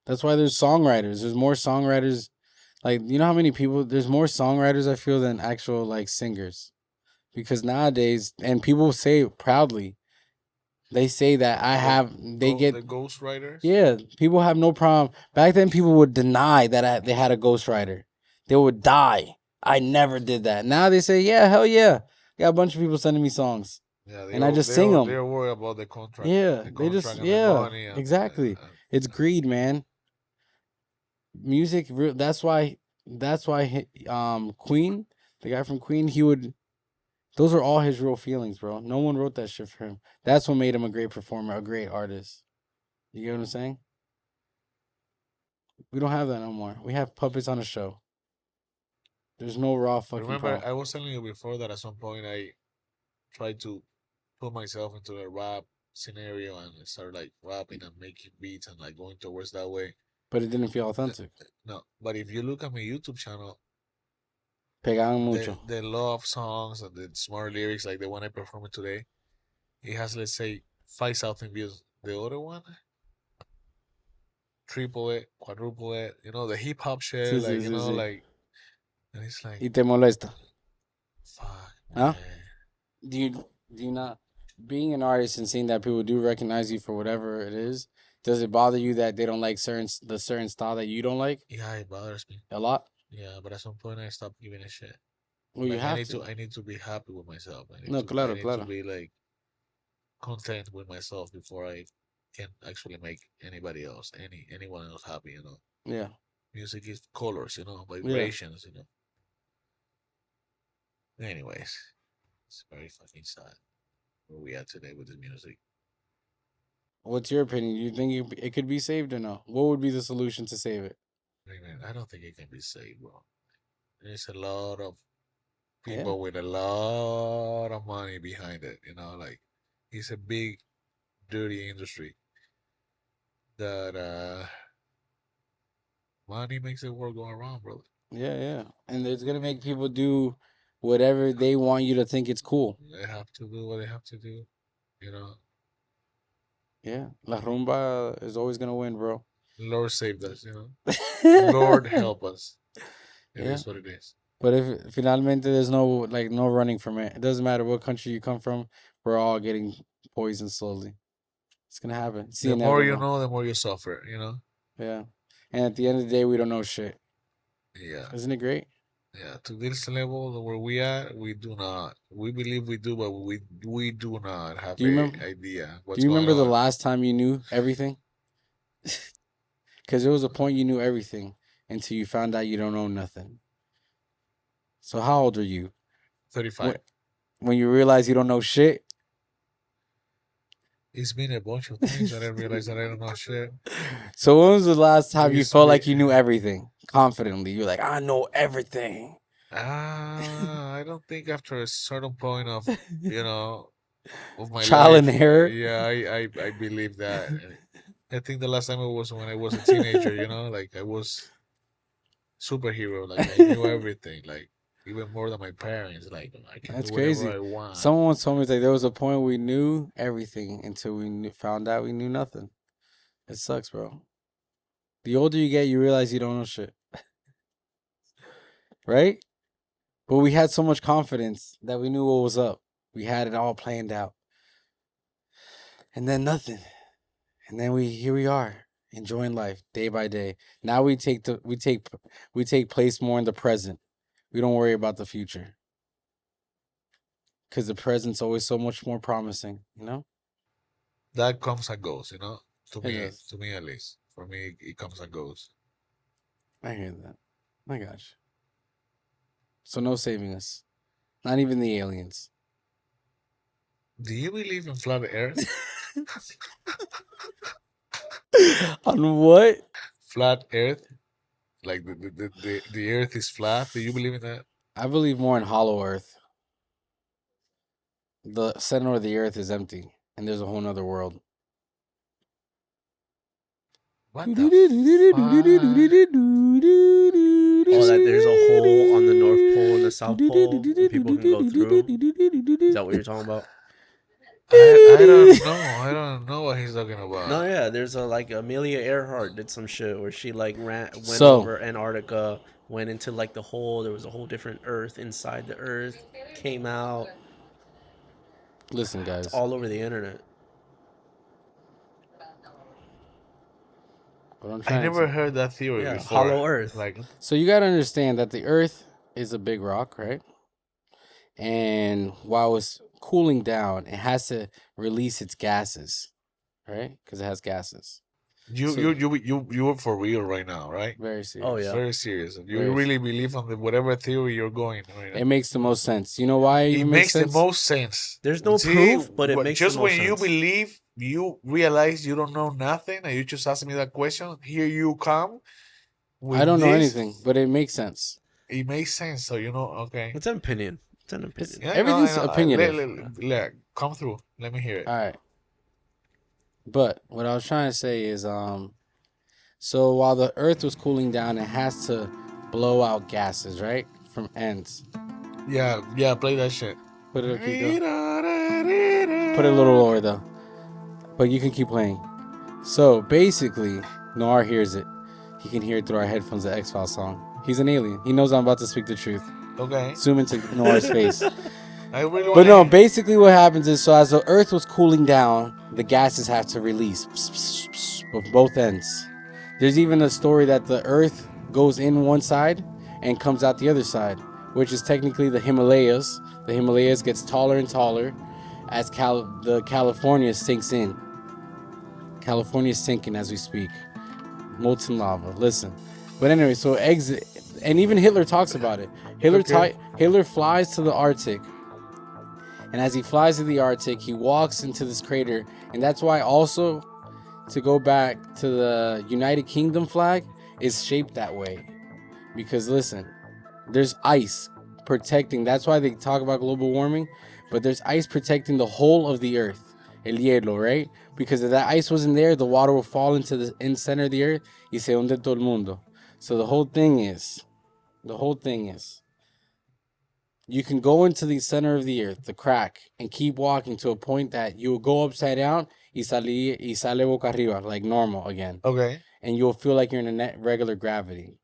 That's why there's songwriters. There's more songwriters. Like, you know how many people, there's more songwriters, I feel, than actual, like, singers. Because nowadays, and people say it proudly, they say that the ghostwriters. yeah, people have no problem. Back then, people would deny that they had a ghostwriter. They would die. I never did that. Now they say, yeah, hell yeah. Got a bunch of people sending me songs. Yeah, And I just sing them. They're worried about the contract. Yeah, the they just, contract and yeah, the money exactly. It's greed, man. Music, that's why Queen, the guy from Queen, those are all his real feelings, bro. No one wrote that shit for him. That's what made him a great performer, a great artist. You get what I'm saying? We don't have that no more. We have puppets on a show. There's no raw fucking Remember, pop. I was telling you before that at some point I tried to put myself into a rap scenario and start like rapping and making beats and like going towards that way. But it didn't feel authentic. No, but if you look at my YouTube channel, Pegaban mucho. The love songs and the smart lyrics, like the one I performed today, it has, let's say, 5,000 views. The other one, triple it, quadruple it. You know, the hip hop shit, Sí, like, sí, you sí, know, sí. like, and it's like, Y te molesta. fuck, Huh? man. Do you not, being an artist and seeing that people do recognize you for whatever it is, does it bother you that they don't like the certain style that you don't like Yeah, it bothers me. a lot? Yeah, but at some point I stopped giving a shit. Well, you Like have to. I need to be happy with myself. No, I claro, need to claro. be like content with myself before I can actually make anybody else, anyone else happy. You know, Yeah. music is colors. You know, Yeah. vibrations. You know. Anyways, it's very fucking sad where we are today with the music. What's your opinion? Do you think it could be saved or no? What would be the solution to save it? I don't think it can be saved, bro. There's a lot of Yeah. people with a lot of money behind it. You know, like it's a big, dirty industry that money makes the world go around, brother. Yeah, yeah. And it's gonna make people do whatever they want you to think it's cool. They have to do what they have to do. You know, Yeah. La rumba is always gonna win, bro. Lord saved us. You know, Lord help us. It is Yeah. what it is. But if finalmente there's no running from it. It doesn't matter what country you come from. We're all getting poisoned slowly. It's gonna happen. It's The more you inevitable. know, the more you suffer. You know. Yeah. And at the end of the day, we don't know shit. Yeah. Isn't it great? Yeah. To this level where we are, we do not. We believe we do, but we do not have Do you a remember? idea what's Do you going remember the on. last time you knew everything? Because there was a point you knew everything until you found out you don't know nothing. So how old are you 35. when you realize you don't know shit? It's been a bunch of things that I realized that I don't know shit. So when was the last time you used to felt be- like you knew everything confidently? You're like, I know everything. I don't think after a certain point of, you know, of my Trial and life. error. Yeah, I believe that. I think the last time it was when I was a teenager, you know, like I was superhero, like I knew everything, like even more than my parents, like I can That's do whatever crazy. I want. Someone once told me like there was a point we knew everything until found out we knew nothing. It sucks, bro. The older you get, you realize you don't know shit. Right? But we had so much confidence that we knew what was up. We had it all planned out. And then nothing. And then here we are, enjoying life day by day. Now we take place more in the present. We don't worry about the future. Cuz the present's always so much more promising, you know? That comes and goes, you know. It does. To me at least, for me, it comes and goes. I hear that. I got you. So no saving us. Not even the aliens. Do you believe in flat Earth? On what? Flat Earth, like the Earth is flat. Do you believe in that? I believe more in hollow earth. The center of the earth is empty, and there's a whole nother world. What the fuck? Oh, that there's a hole on the North Pole and the South Pole and people can go through. Is that what you're talking about? I don't know. I don't know what he's talking about. No, yeah, there's like Amelia Earhart did some shit where she like went So- over Antarctica, went into like the hole. There was a whole different Earth inside the Earth, came out. Listen, guys. It's all over the internet. What I'm I trying never to- heard that theory Yeah, before. hollow Earth. Like, So you gotta understand that the Earth is a big rock, right? And while it's cooling down, it has to release its gases, right? Because it has gases. So- you are for real right now, right? Very serious. Oh, yeah. Very serious. You Very really believe on whatever theory you're going right now. It makes the most sense. You know why it It even makes sense? the most sense. There's no proof, but it makes just the most when you sense. believe, you realize you don't know nothing, and you just ask me that question. Here you come. I don't know this. anything, but it makes sense. It makes sense. So you know, okay. It's an opinion. It's an opinion. Yeah, Everything's I know. opinionative. Come through. Let me hear it. All right. But what I was trying to say is, so while the Earth was cooling down, it has to blow out gases, right? from Ants. Yeah, play that shit. Put it, put it a little lower though, but you can keep playing. So basically, Noir hears it. He can hear it through our headphones. The X-Files song. He's an alien. He knows I'm about to speak the truth. Okay. Zoom into Noir's face. I really But no, basically what happens is, so as the Earth was cooling down, the gases have to release with both ends. There's even a story that the Earth goes in one side and comes out the other side, which is technically the Himalayas. The Himalayas gets taller and taller as the California sinks in. California is sinking as we speak. Molten lava. Listen. But anyway, so exit, and even Hitler talks about it. Hitler flies to the Arctic. And as he flies to the Arctic, he walks into this crater. And that's why also, to go back to the United Kingdom flag, is shaped that way. Because listen, there's ice protecting. That's why they talk about global warming. But there's ice protecting the whole of the earth. El hielo, right? Because if that ice wasn't there, the water will fall into the center of the earth. Y se hunde todo el mundo. So the whole thing is, you can go into the center of the earth, the crack, and keep walking to a point that you will go upside down y sale boca arriba, like normal again. Okay. And you'll feel like you're in a net regular gravity.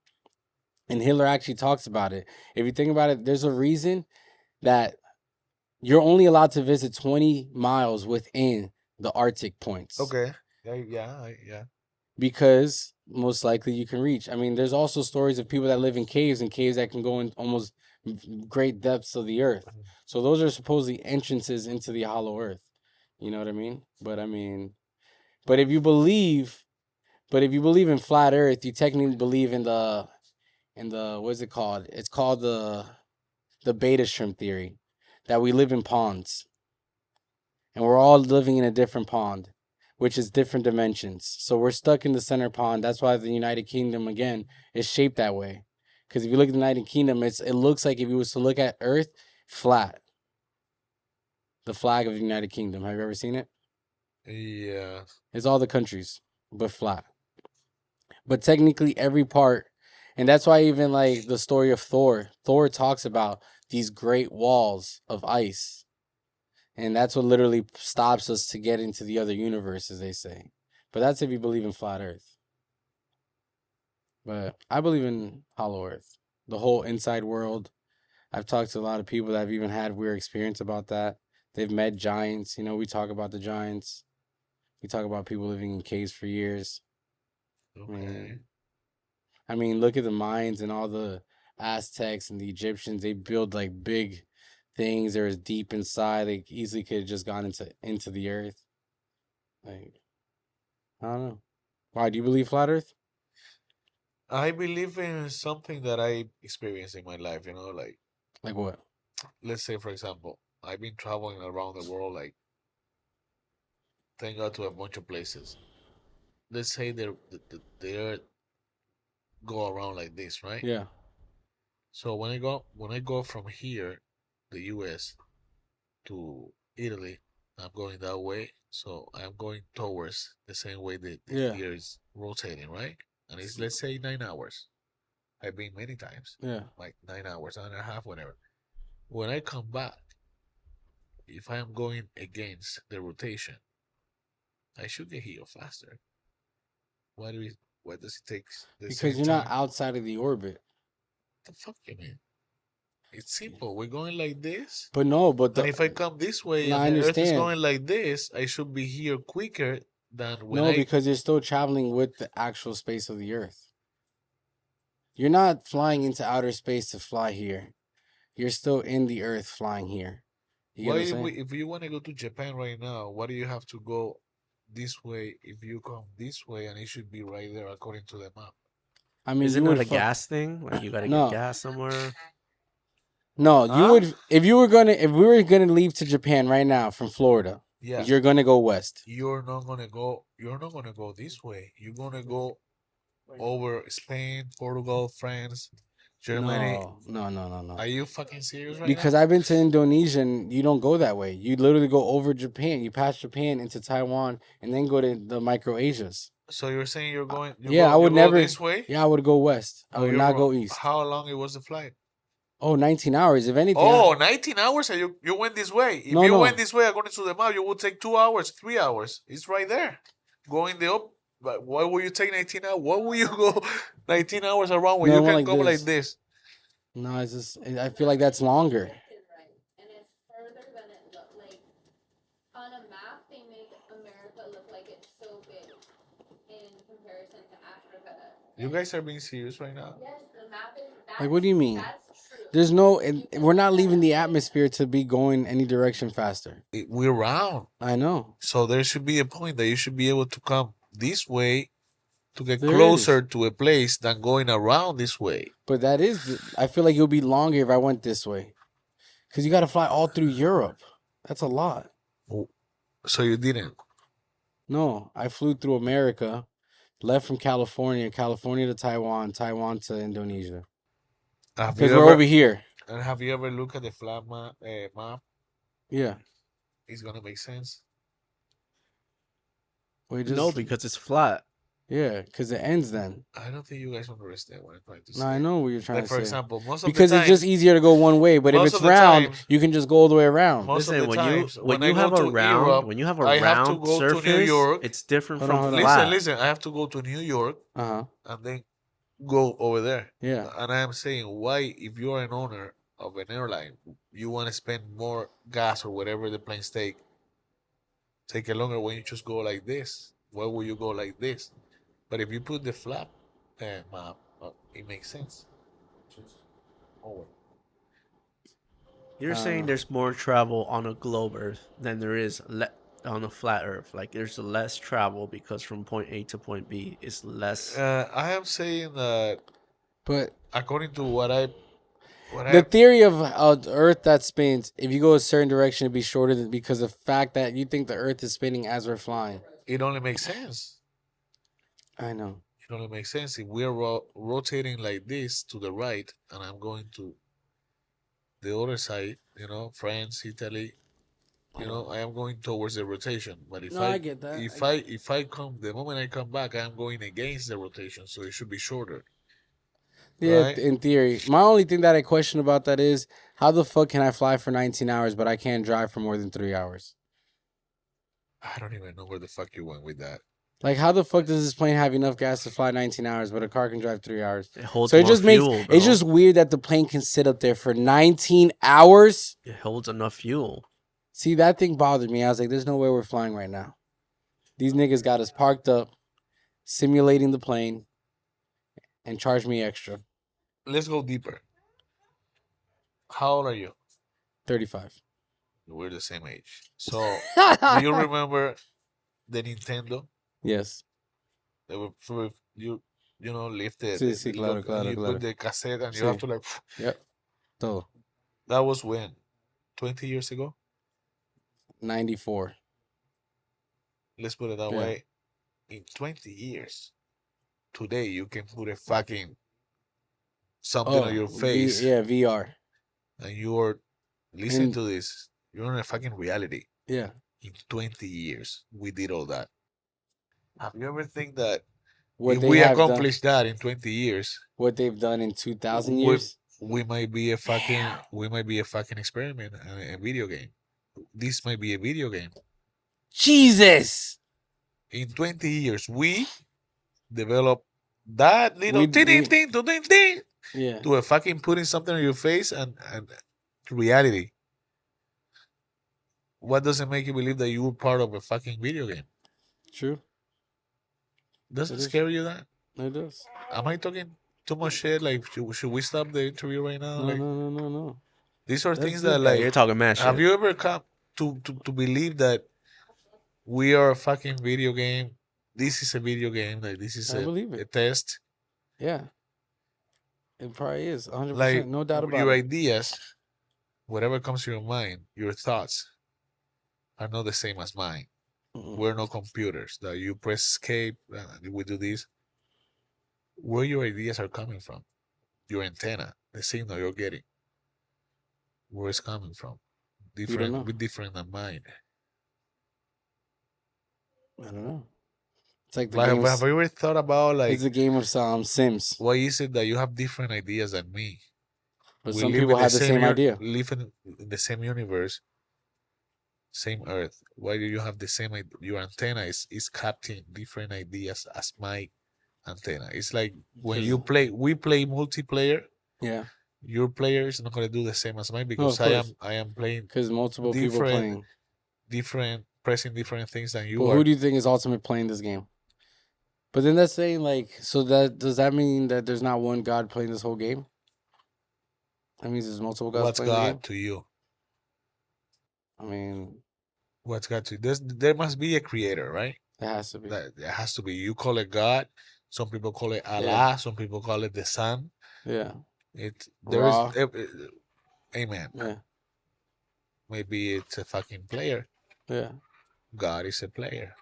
And Hitler actually talks about it. If you think about it, there's a reason that you're only allowed to visit 20 miles within the Arctic points. Okay. Yeah. Because most likely you can reach. I mean, there's also stories of people that live in caves and caves that can go in almost great depths of the earth. So those are supposedly entrances into the hollow earth. You know what I mean? But if you believe in flat earth, you technically believe in the what's it called? It's called the beta shrimp theory, that we live in ponds. And we're all living in a different pond, which is different dimensions. So we're stuck in the center pond. That's why the United Kingdom, again, is shaped that way. Because if you look at the United Kingdom, it looks like if you was to look at Earth, flat. The flag of the United Kingdom. Have you ever seen it? Yeah. It's all the countries, but flat. But technically every part, and that's why even like the story of Thor talks about these great walls of ice. And that's what literally stops us to get into the other universes, they say. But that's if you believe in flat Earth. But I believe in hollow Earth. The whole inside world. I've talked to a lot of people that have even had weird experience about that. They've met giants. You know, we talk about the giants. We talk about people living in caves for years. Okay. I mean, look at the Mayans and all the Aztecs and the Egyptians. They build like big things. They're as deep inside. They easily could have just gone into the earth. Like, I don't know. Why, do you believe flat Earth? I believe in something that I experienced in my life, Like what? let's say, for example, I've been traveling around the world, thank God, to a bunch of places. Let's say the Earth go around like this, right? Yeah. So when I go from here, the U.S. to Italy, I'm going that way. So I'm going towards the same way the Earth is rotating, right? And it's, let's say, 9 hours. I've been many times. Yeah. Like 9 hours, 9.5, whatever. When I come back, if I am going against the rotation, I should get here faster. Why does it take the Because same you're time? not outside of the orbit. The fuck you mean? It's simple. We're going like this. But no, but And if I come this way No, I and the Earth is understand. going like this, I should be here quicker than when No, because you're still traveling with the actual space of the Earth. You're not flying into outer space to fly here. You're still in the Earth flying here. You get what I'm saying? If you want to go to Japan right now, why do you have to go this way if you come this way and it should be right there according to the map? I mean, Isn't you that would a gas thing? Like you gotta No. get gas somewhere. No, you Huh? would if we were gonna leave to Japan right now from Florida. Yeah. You're gonna go west. You're not gonna go this way. You're gonna go over Spain, Portugal, France, Germany. No. Are you fucking serious right Because now? I've been to Indonesia and you don't go that way. You literally go over Japan. You pass Japan into Taiwan and then go to the micro-Asias. So you're saying you're going I would never this way? Yeah, I would go west. I No, would you're not go wrong. east. How long it was the flight? Oh, 19 hours. If anything. Oh, 19 hours and you went this way. If No, you no. went this way according to the map, you would take 2 hours, 3 hours. It's right there. Going the up. But why would you take 19 hours? Why would you go 19 hours around when No, I you went can like come like this. this? No, it's just, I feel like that's longer. Right. And it's further than it looked like. On a map, they make America look like it's so big in comparison to Africa. You guys are being serious right now? Yes, the map is. Like, what do you mean? That's true. There's no, we're not leaving the atmosphere to be going any direction faster. We're round. I know. So there should be a point that you should be able to come this way to get There closer is. to a place than going around this way. But that is, I feel like it'll be longer if I went this way. Because you got to fly all through Europe. That's a lot. So you didn't. No, I flew through America, left from California, California to Taiwan, Taiwan to Indonesia. Have Because you we're ever, over here. and have you ever looked at the flat map? Yeah. It's gonna make sense. We just, No, because it's flat. yeah, because it ends then. I don't think you guys understand what I'm trying to say. No, I know what you're trying Like to for say. example, most of Because the it's time, just easier to go one way. But if most it's of the round, times- you can just go all the way around. most Listen, of the times when I you go have a to round, Europe, when you have a I have to round go to New surface, York. it's different Hold on, from hold on. flat. Listen. I have to go to New York Uh-huh. and then go over there. Yeah. And I am saying, why, if you're an owner of an airline, you want to spend more gas or whatever the planes take a longer when you just go like this? Why would you go like this? But if you put the flap map, it makes sense. Oh, You're saying there's more travel on a globe Earth than there is on a flat Earth. Like there's less travel because from point A to point B is less. I am saying that But according to what the theory of the Earth that spins, if you go a certain direction, it'd be shorter than, because of the fact that you think the Earth is spinning as we're flying. it only makes sense. I know. It only makes sense if we're rotating like this to the right, and I'm going to the other side. France, Italy. I am going towards the rotation. But if No, I get that. if I come, the moment I come back, I am going against the rotation, so it should be shorter. Yeah, Right? in theory. My only thing that I question about that is, how the fuck can I fly for 19 hours, but I can't drive for more than 3 hours? I don't even know where the fuck you went with that. Like, how the fuck does this plane have enough gas to fly 19 hours, but a car can drive 3 hours? It holds So it more just makes fuel, bro. it's just weird that the plane can sit up there for 19 hours. It holds enough fuel. See, that thing bothered me. I was like, there's no way we're flying right now. These niggas got us parked up, simulating the plane, and charged me extra. Let's go deeper. How old are you? 35. We're the same age. So, do you remember the Nintendo? Yes. They were lift it. Sí, sí, claro, and claro, you claro. put the cassette and you Sí. have to Yep. Todo. That was when? 20 years ago? 94. Let's put it that Yeah. way. In 20 years, today you can put a fucking something on your face VR. and you're listen And- to this. You're in a fucking reality. Yeah. In 20 years, we did all that. Have you ever think that What if they we have done, accomplished that in 20 years, what they've done in 2,000 we- years? we might be a fucking experiment, a video game. This might be a video game. Jesus. In 20 years, we develop that little We- thing Yeah. to a fucking putting something on your face and reality. What doesn't make you believe that you were part of a fucking video game? True. Doesn't It is. scare you that? It does. Am I talking too much shit? Like, should we stop the interview right now? No, Like, no. these are That's things it. that, Yeah, like, you're talking mad shit. have you ever come to believe that we are a fucking video game? This is a video game. Like, this is I believe a it. test. Yeah. It probably is. 100%. Like, no doubt about your it. ideas, whatever comes to your mind, your thoughts are not the same as mine. Mm-mm. We're not computers that you press escape, we do this. Where your ideas are coming from, your antenna, the signal you're getting, where it's coming from, know. different than mine. I don't know. It's like the Like, game. have you ever thought about, like, It's a game of Sims. why is it that you have different ideas than me? But we some live people in the have the same idea. live in the same universe, same Earth. Why do you have the same? Your antenna is capturing different ideas as my antenna. It's like when you play, we play multiplayer. Yeah. Your player is not gonna do the same as mine No, because of course. I am playing Because multiple people playing. different pressing different things than you But are. who do you think is ultimate playing this game? But then that's saying like, so that does that mean that there's not one God playing this whole game? That means there's multiple gods What's playing the game. God to you? I mean, What's God to you? There must be a creator, right? it has to be. That it has to be. You call it God. Some people call it Allah. Some people call it the sun. Yeah. There is. Ra. Amen. Yeah. Maybe it's a fucking player. Yeah. God is a player.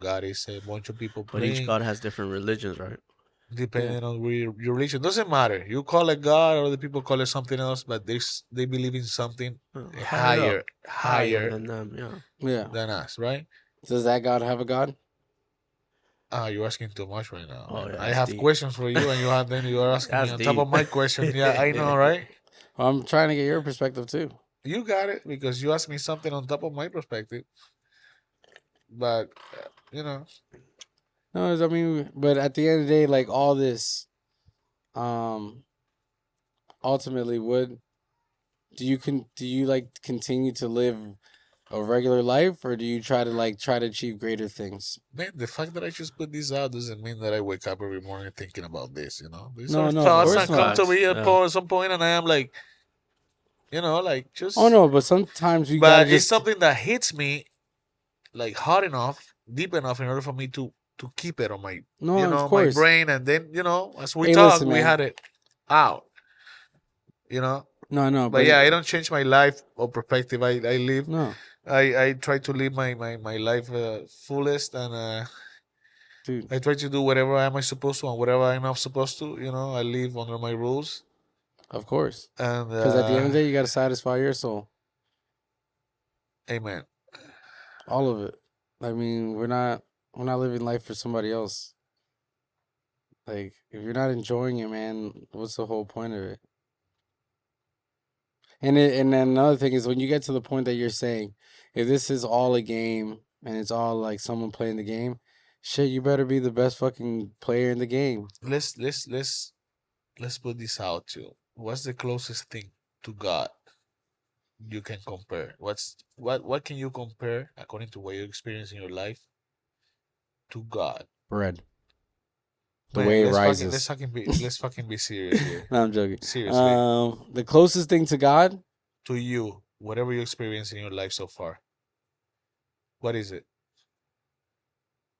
God is a bunch of people But playing. each god has different religions, right? Depending on your religion, doesn't matter. You call it God, or the people call it something else, but they believe in something higher than them. Yeah. Yeah. than us, right? Does that God have a God? You're asking too much right now. Oh, man. yeah, I that's have deep. questions for you, and you are asking me That's on top of deep. my question. Yeah, I know, right? Well, I'm trying to get your perspective too. You got it because you asked me something on top of my perspective. But you know, No, I mean, but at the end of the day, like all this, ultimately, do you like continue to live a regular life, or do you try to achieve greater things? man, the fact that I just put this out doesn't mean that I wake up every morning thinking about this. You know, these No, are no, of thoughts course that come to not. me Yeah. at some point, and I am like, you know, like just. Oh no, but sometimes you But gotta it's just something that hits me like hard enough, deep enough in order for me to keep it on my no, you of know my course. brain, and then as we Hey, talk, listen, we man. had it out. You know, No, but yeah, I don't change my life or perspective. I live. no, I try to live my life fullest, and dude, I try to do whatever I supposed to and whatever I'm not supposed to. You know, I live under my rules, of course. and Because at the end of the day, you gotta satisfy your soul. amen. All of it. I mean, we're not living life for somebody else. Like, if you're not enjoying it, man, what's the whole point of it? And then another thing is when you get to the point that you're saying, if this is all a game and it's all like someone playing the game, shit, you better be the best fucking player in the game. Let's put this out too. What's the closest thing to God you can compare? What can you compare according to what you experience in your life to God? Bread. The Man, way it let's rises. let's fucking be serious here. No, I'm joking. Seriously. The closest thing to God, To you, whatever you experience in your life so far. What is it?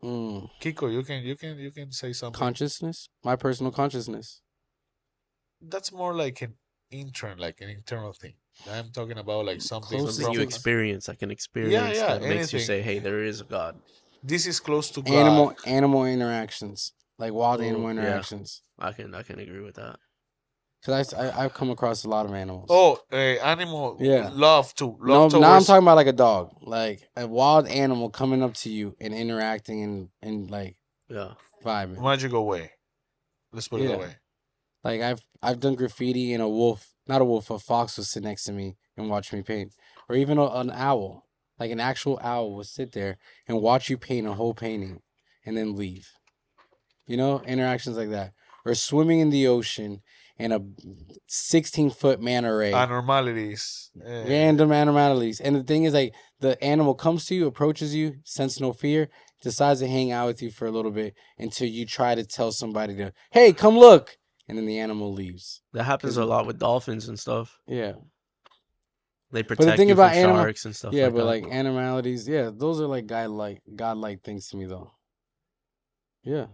Kiko, you can say something. consciousness, my personal consciousness. That's more like an internal thing. I'm talking about like something Close Something you from experience, like an experience yeah, that makes you anything. say, "Hey, there is a God." This is close to God. Animal interactions, like wild animal yeah. interactions. I can agree with that. Because I've come across a lot of animals. Oh, animal Yeah. love too. No, Love now I'm towards talking about like a dog, like a wild animal coming up to you and interacting and like Yeah. vibing. magical way. Let's put it Yeah. that way. Like I've done graffiti and a fox would sit next to me and watch me paint, or even an owl, like an actual owl would sit there and watch you paint a whole painting and then leave. You know, interactions like that, or swimming in the ocean and a 16-foot manta ray. Anormalities. Random anomalies. And the thing is, like, the animal comes to you, approaches you, sense no fear, decides to hang out with you for a little bit until you try to tell somebody to, hey, come look. And then the animal leaves. That happens a lot with dolphins and stuff. Yeah. They protect thing you about from sharks and stuff yeah, like but that. like animalities, yeah, those are like godlike things to me, though. Yeah.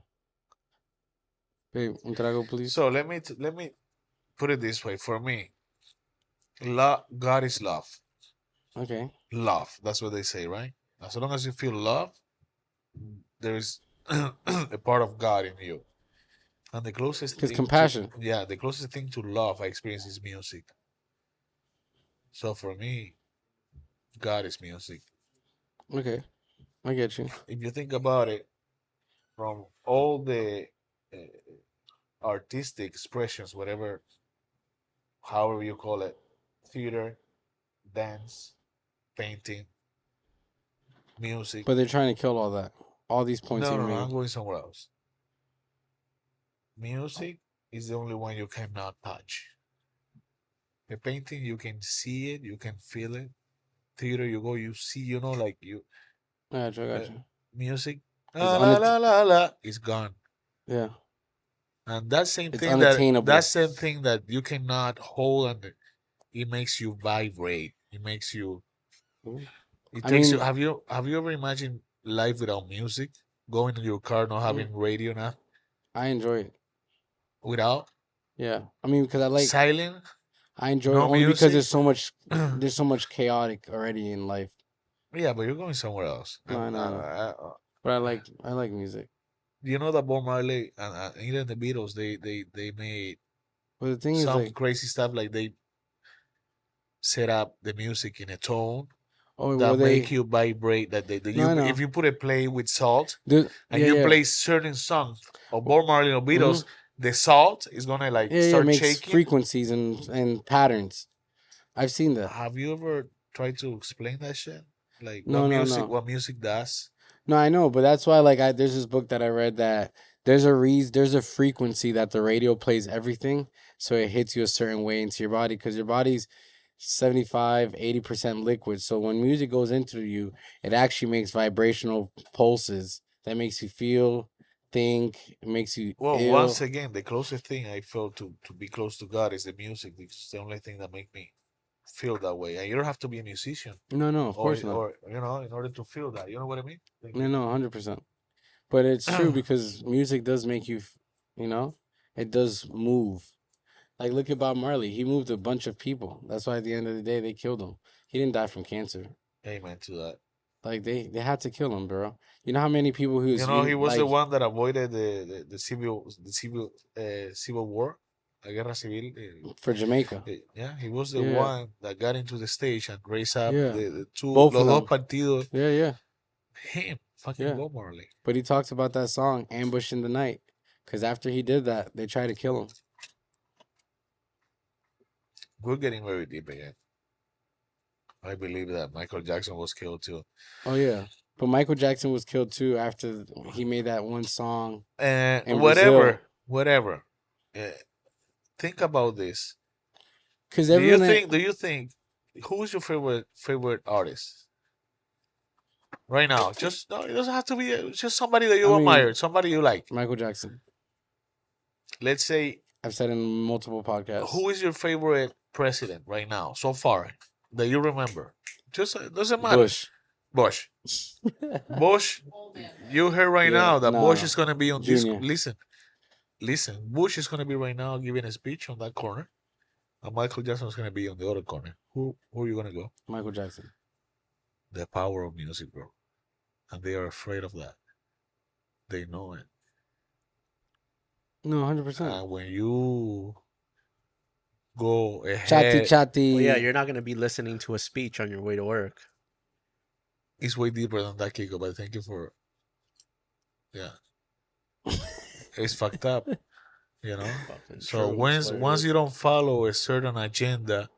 Babe, can I go, please? So let me put it this way. For me, God is love. Okay. Love. That's what they say, right? As long as you feel love, there is a part of God in you. And the closest Because thing compassion. the closest thing to love I experience is music. So for me, God is music. Okay. I get you. If you think about it, from all the artistic expressions, whatever, however you call it, theater, dance, painting, music. But they're trying to kill all that. All these points No, you no, no, made. I'm going somewhere else. Music is the only one you cannot touch. The painting, you can see it, you can feel it. Theater, you go, you see, like you. Gotcha, Uh, gotcha. music, It's la la la la la, is gone. Yeah, And that same it's thing unattainable. that you cannot hold, and it makes you vibrate. It makes you. Mhm. It I takes you. mean- Have you ever imagined life without music? Going in your car, not having radio now, I enjoy it. without Yeah, I mean, because I silent, enjoy it no only because music. there's so much chaotic already in life. Yeah, but you're going somewhere else. No, I know. But I like music. You know that Bob Marley and even the Beatles, they made But the thing is, some like, crazy stuff, like they set up the music in a tone oh, that well, make you vibrate. That No, I know. if you put a play with salt yeah, and you yeah. play certain songs of Bob Marley or Mm-hmm. Beatles, the salt is gonna like Yeah, it start makes shaking. frequencies and patterns. I've seen that. Have you ever tried to explain that shit? Like No, no, no. what music does? No, I know, but that's why there's this book that I read that there's a frequency that the radio plays everything, so it hits you a certain way into your body because your body's 75-80% liquid. So when music goes into you, it actually makes vibrational pulses that makes you feel, think, it makes you Well, ill. once again, the closest thing I feel to be close to God is the music. It's the only thing that make me feel that way. And you don't have to be a musician, No, of course not. or in order to feel that. You know what I mean? No, 100%. But it's true because music does make you, it does move. Like, look at Bob Marley. He moved a bunch of people. That's why at the end of the day, they killed him. He didn't die from cancer. Amen to that. Like, they had to kill him, bro. You know how many people he was... He was the one that avoided the civil war, la guerra civil. For Jamaica. Yeah, he was the one that got into the stage and raised up the two, Both los of dos them. partidos. Yeah. Him, fucking Bob Marley. But he talks about that song, Ambush in the Night. Because after he did that, they tried to kill him. We're getting very deep again. I believe that Michael Jackson was killed too. Oh, yeah. But Michael Jackson was killed too after he made that one song. And Brazil. whatever. Think about this. Because do you think who's your favorite artist right now? Just no, it doesn't have to be just somebody that you admire, somebody you like. Michael Jackson. Let's say I've said in multiple podcasts. Who is your favorite president right now so far that you remember? Just doesn't matter. Bush. You heard right now that Bush is gonna be on Junior. this. Listen. Bush is gonna be right now giving a speech on that corner, and Michael Jackson is gonna be on the other corner. Who are you gonna go? Michael Jackson. The power of music, bro, and they are afraid of that. They know it. No, 100%. And when you go ahead, Chatty. Well, yeah, you're not going to be listening to a speech on your way to work. It's way deeper than that, Kiko, but thank you for... Yeah. It's fucked up, So once you don't follow a certain agenda...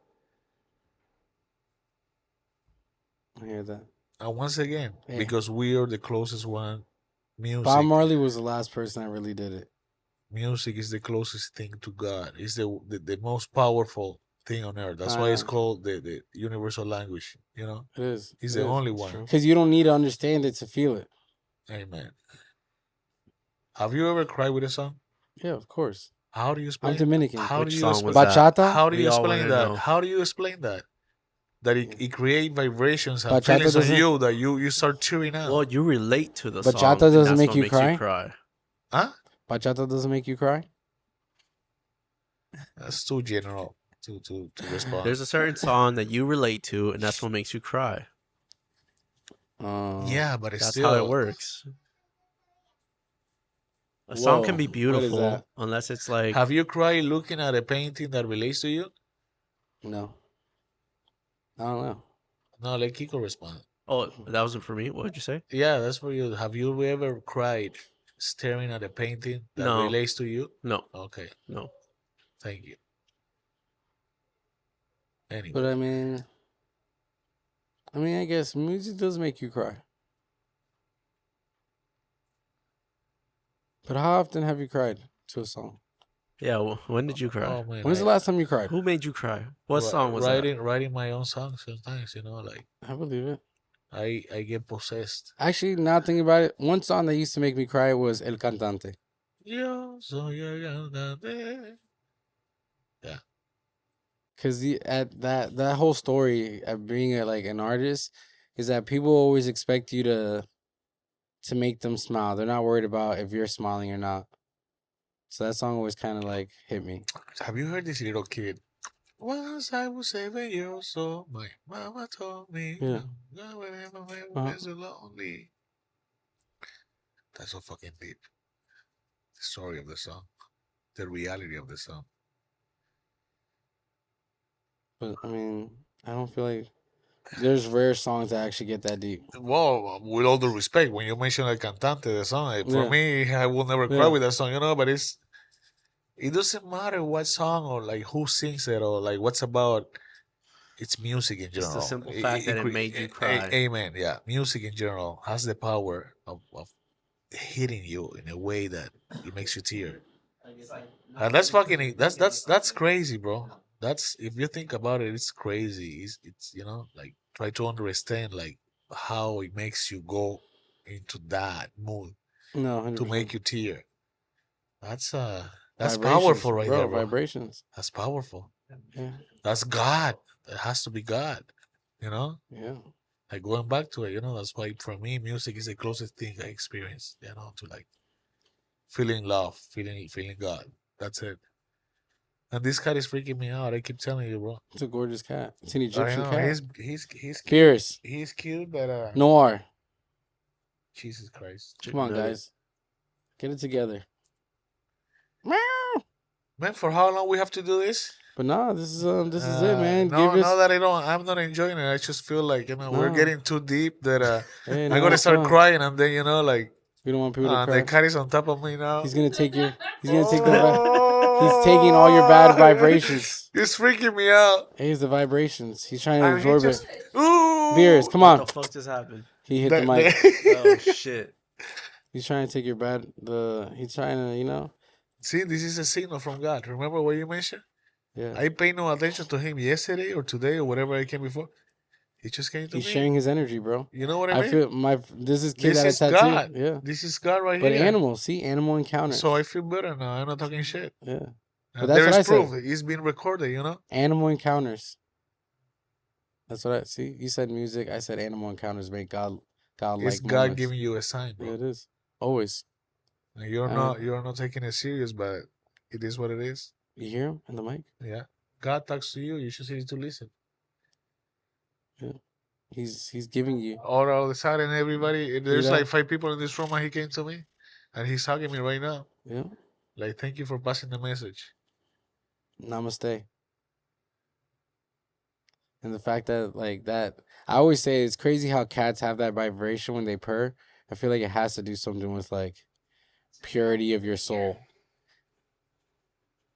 I hear that. And once again, because we are the closest one, music... Bob Marley was the last person that really did it. Music is the closest thing to God. It's the most powerful thing on earth. That's why it's called the universal language, It is. It's the only one. Because you don't need to understand it to feel it. Amen. Have you ever cried with a song? Yeah, of course. How do you explain? I'm Dominican. How Which do you song explain was that? Bachata? How do you We all explain wanna that? know. How do you explain that? That it create vibrations and Bachata feelings on doesn't- you that you start cheering out. Well, you relate to the Bachata song. and doesn't that's make what you makes cry? Huh? Bachata doesn't make you cry? That's too general to respond. There's a certain song that you relate to, and that's what makes you cry. Yeah, but it's That's still how it works. A song can be Whoa, what is beautiful that? unless it's like... Have you cried looking at a painting that relates to you? No. I don't know. No, let Kiko respond. Oh, that wasn't for me? What did you say? Yeah, that's for you. Have you ever cried staring at a painting that No. relates to you? No, Okay, no. thank you. Anyway, But I mean, I guess music does make you cry. But how often have you cried to a song? Yeah, when did you cry? oh man, When's the last time you cried? Who made you cry? What song was writing my own songs sometimes, like I believe it. I get possessed. Actually, now thinking about it, one song that used to make me cry was El Cantante. Yo soy el cantante. Yeah. Because at that whole story of being an artist is that people always expect you to make them smile. They're not worried about if you're smiling or not. So that song always kind of like hit me. Have you heard this little kid? Once I was 7 years old, my mama told me, Yeah. whenever Uh-huh. I was lonely. That's so fucking deep. The story of the song, the reality of the song. But I mean, I don't feel like there's rare songs that actually get that deep. Well, with all due respect, when you mention El Cantante, the song, for Yeah. me, I will never cry Yeah. with that song, but it doesn't matter what song or like who sings it or like what's about. It's music in general. It's the simple fact that it made you cry. Amen. Yeah, music in general has the power of hitting you in a way that it makes you tear. And that's fucking that's crazy, bro. That's if you think about it, it's crazy. It's like try to understand like how it makes you go into that mood No, to 100%. make you tear. That's Vibrations, powerful right bro, there, bro. Vibrations. That's powerful. Yeah. That's God. It has to be God. Yeah. Like going back to it, that's why for me music is the closest thing I experience, to like feeling love, feeling God. That's it. And this cat is freaking me out. I keep telling you, bro. It's a gorgeous cat. It's an I Egyptian know cat. he's cute. Fierce. He's cute, but Noir. Jesus Christ. Come on, guys. Get it together. Meow. Man, for how long we have to do this? But no, this is it, man. No, Give us... no, that I'm not enjoying it. I just feel like we're No. getting too deep that Hey, I'm no, gonna start come on. crying, and then like We don't want people to cry. the cat is on top of me now. He's gonna take your. He's gonna take the. He's taking all your bad vibrations. He's freaking me out. Hey, it's the vibrations. He's trying to And he absorb just- it. Ooh. Beers, come What on. the fuck just happened? He hit the mic. Oh shit! He's trying to take your bad. He's trying to, See, this is a signal from God. Remember what you mentioned? Yeah. I paid no attention to him yesterday or today or whatever I came before. He just came to He's me. sharing his energy, bro. You know what I I mean? feel this is kid This that I is tattoo. God. Yeah. This is God right But here. animals, see, animal encounters. So I feel better now. I'm not talking shit. Yeah. But And that's there what I is proof. said. It's been recorded, Animal encounters. That's what I see. You said music. I said animal encounters make God It's like God moments. giving you a sign, Yeah, bro. it is. Always. And you're not taking it serious, but it is what it is. You hear him in the mic? Yeah. God talks to you. You just need to listen. Yeah. He's giving you. All of a sudden, everybody, there's that? like 5 people in this room, and he came to me, and he's hugging me right now. Yeah. Like, thank you for passing the message. Namaste. And the fact that I always say it's crazy how cats have that vibration when they purr. I feel like it has to do something with purity of your soul.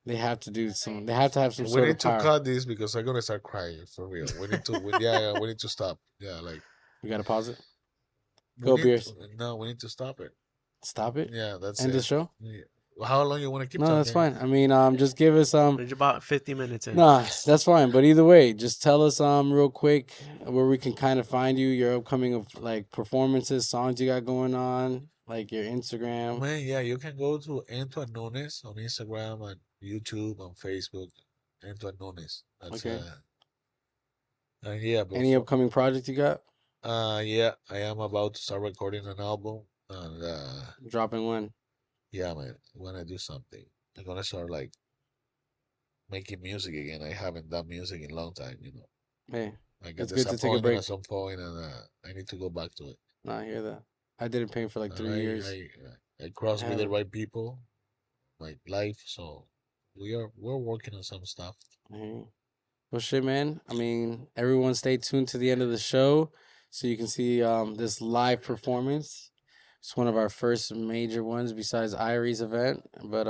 They have to do some. They have to have some We sort need of to power. cut this because I'm gonna start crying for real. We need to, yeah, we need to stop. Yeah, like You gotta pause it. we Go, need Beers. No, we need to stop it. Stop it. Yeah, that's End it. the show. Yeah. How long you want to keep? No, talking? that's fine. I mean, just give us We're about 50 minutes in. Nah, that's fine. But either way, just tell us real quick where we can kind of find you, your upcoming performances, songs you got going on, like your Instagram. Man, yeah, you can go to Antoine Nunez on Instagram and YouTube and Facebook. Antoine Nunez. That's Okay. and yeah, but Any upcoming project you got? yeah, I am about to start recording an album, and Dropping when? yeah, man, when I do something, I'm gonna start like making music again. I haven't done music in a long time, Hey, I got It's good to take a disappointed break. at some point, and I need to go back to it. nah, I hear that. I didn't paint for like 3 years. I crossed with the Yeah. right people, my life. So we're working on some stuff. Mhm. Well, shit, man. I mean, everyone stay tuned to the end of the show so you can see this live performance. It's one of our first major ones besides Irie's event. But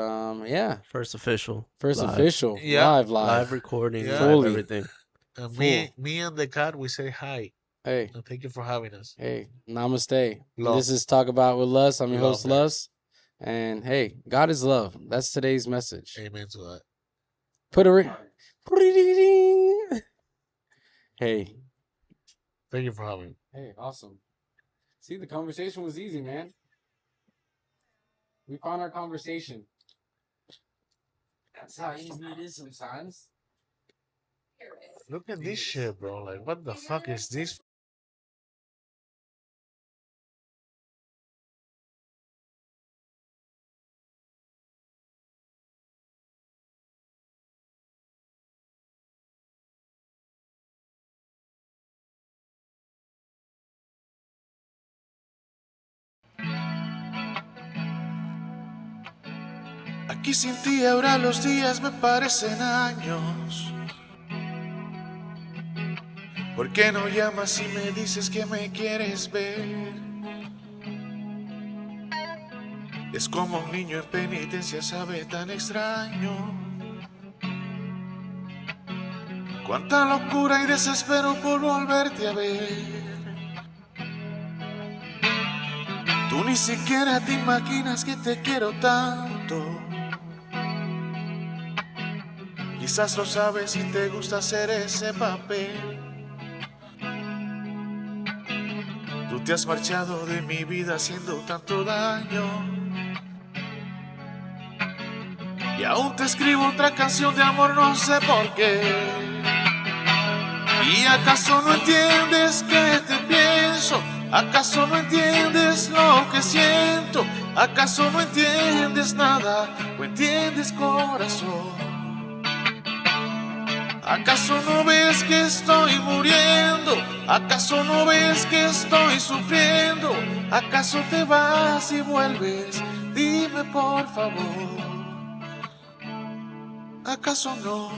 yeah, First official. first Live. official, Yeah. live. Live recording, Yeah. live Fully. everything. And Full. me and the cat, we say hi. Hey, And thank you for having us. hey, namaste. Love. This is Talk About with Lust. I'm your Love host, that. Lust. And hey, God is love. That's today's message. Amen to that. Put a Hey. Thank you for having me. Hey, awesome. See, the conversation was easy, man. We found our conversation. That's how easy it is sometimes. Look at this shit, bro. Like, what the fuck is this? Aquí sin ti ahora los días me parecen años. ¿Por qué no llamas y me dices que me quieres ver? Es como un niño en penitencia, sabe tan extraño. Cuánta locura y desespero por volverte a ver. Tú ni siquiera te imaginas que te quiero tanto. Quizás lo sabes y te gusta hacer ese papel. Tú te has marchado de mi vida haciendo tanto daño. Y aún te escribo otra canción de amor, no sé por qué. ¿Y acaso no entiendes que te pienso? ¿Acaso no entiendes lo que siento? ¿Acaso no entiendes nada? ¿O entiendes, corazón? ¿Acaso no ves que estoy muriendo? ¿Acaso no ves que estoy sufriendo? ¿Acaso te vas y vuelves? Dime por favor. ¿Acaso no?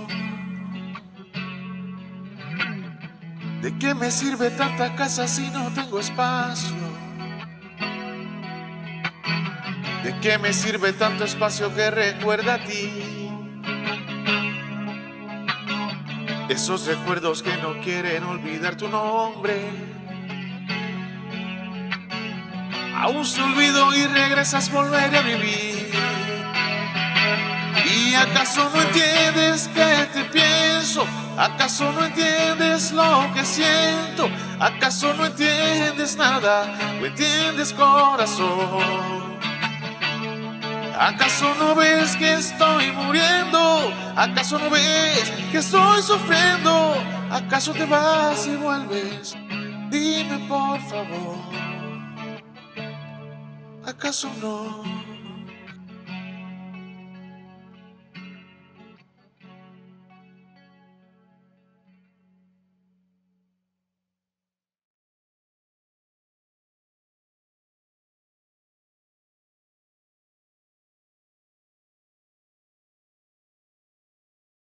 ¿De qué me sirve tanta casa si no tengo espacio? ¿De qué me sirve tanto espacio que recuerda a ti? Esos recuerdos que no quieren olvidar tu nombre. Aún se olvidó y regresas a volver a vivir. ¿Y acaso no entiendes que te pienso? ¿Acaso no entiendes lo que siento? ¿Acaso no entiendes nada? ¿O entiendes, corazón? ¿Acaso no ves que estoy muriendo? ¿Acaso no ves que estoy sufriendo? ¿Acaso te vas y vuelves? Dime por favor. ¿Acaso no?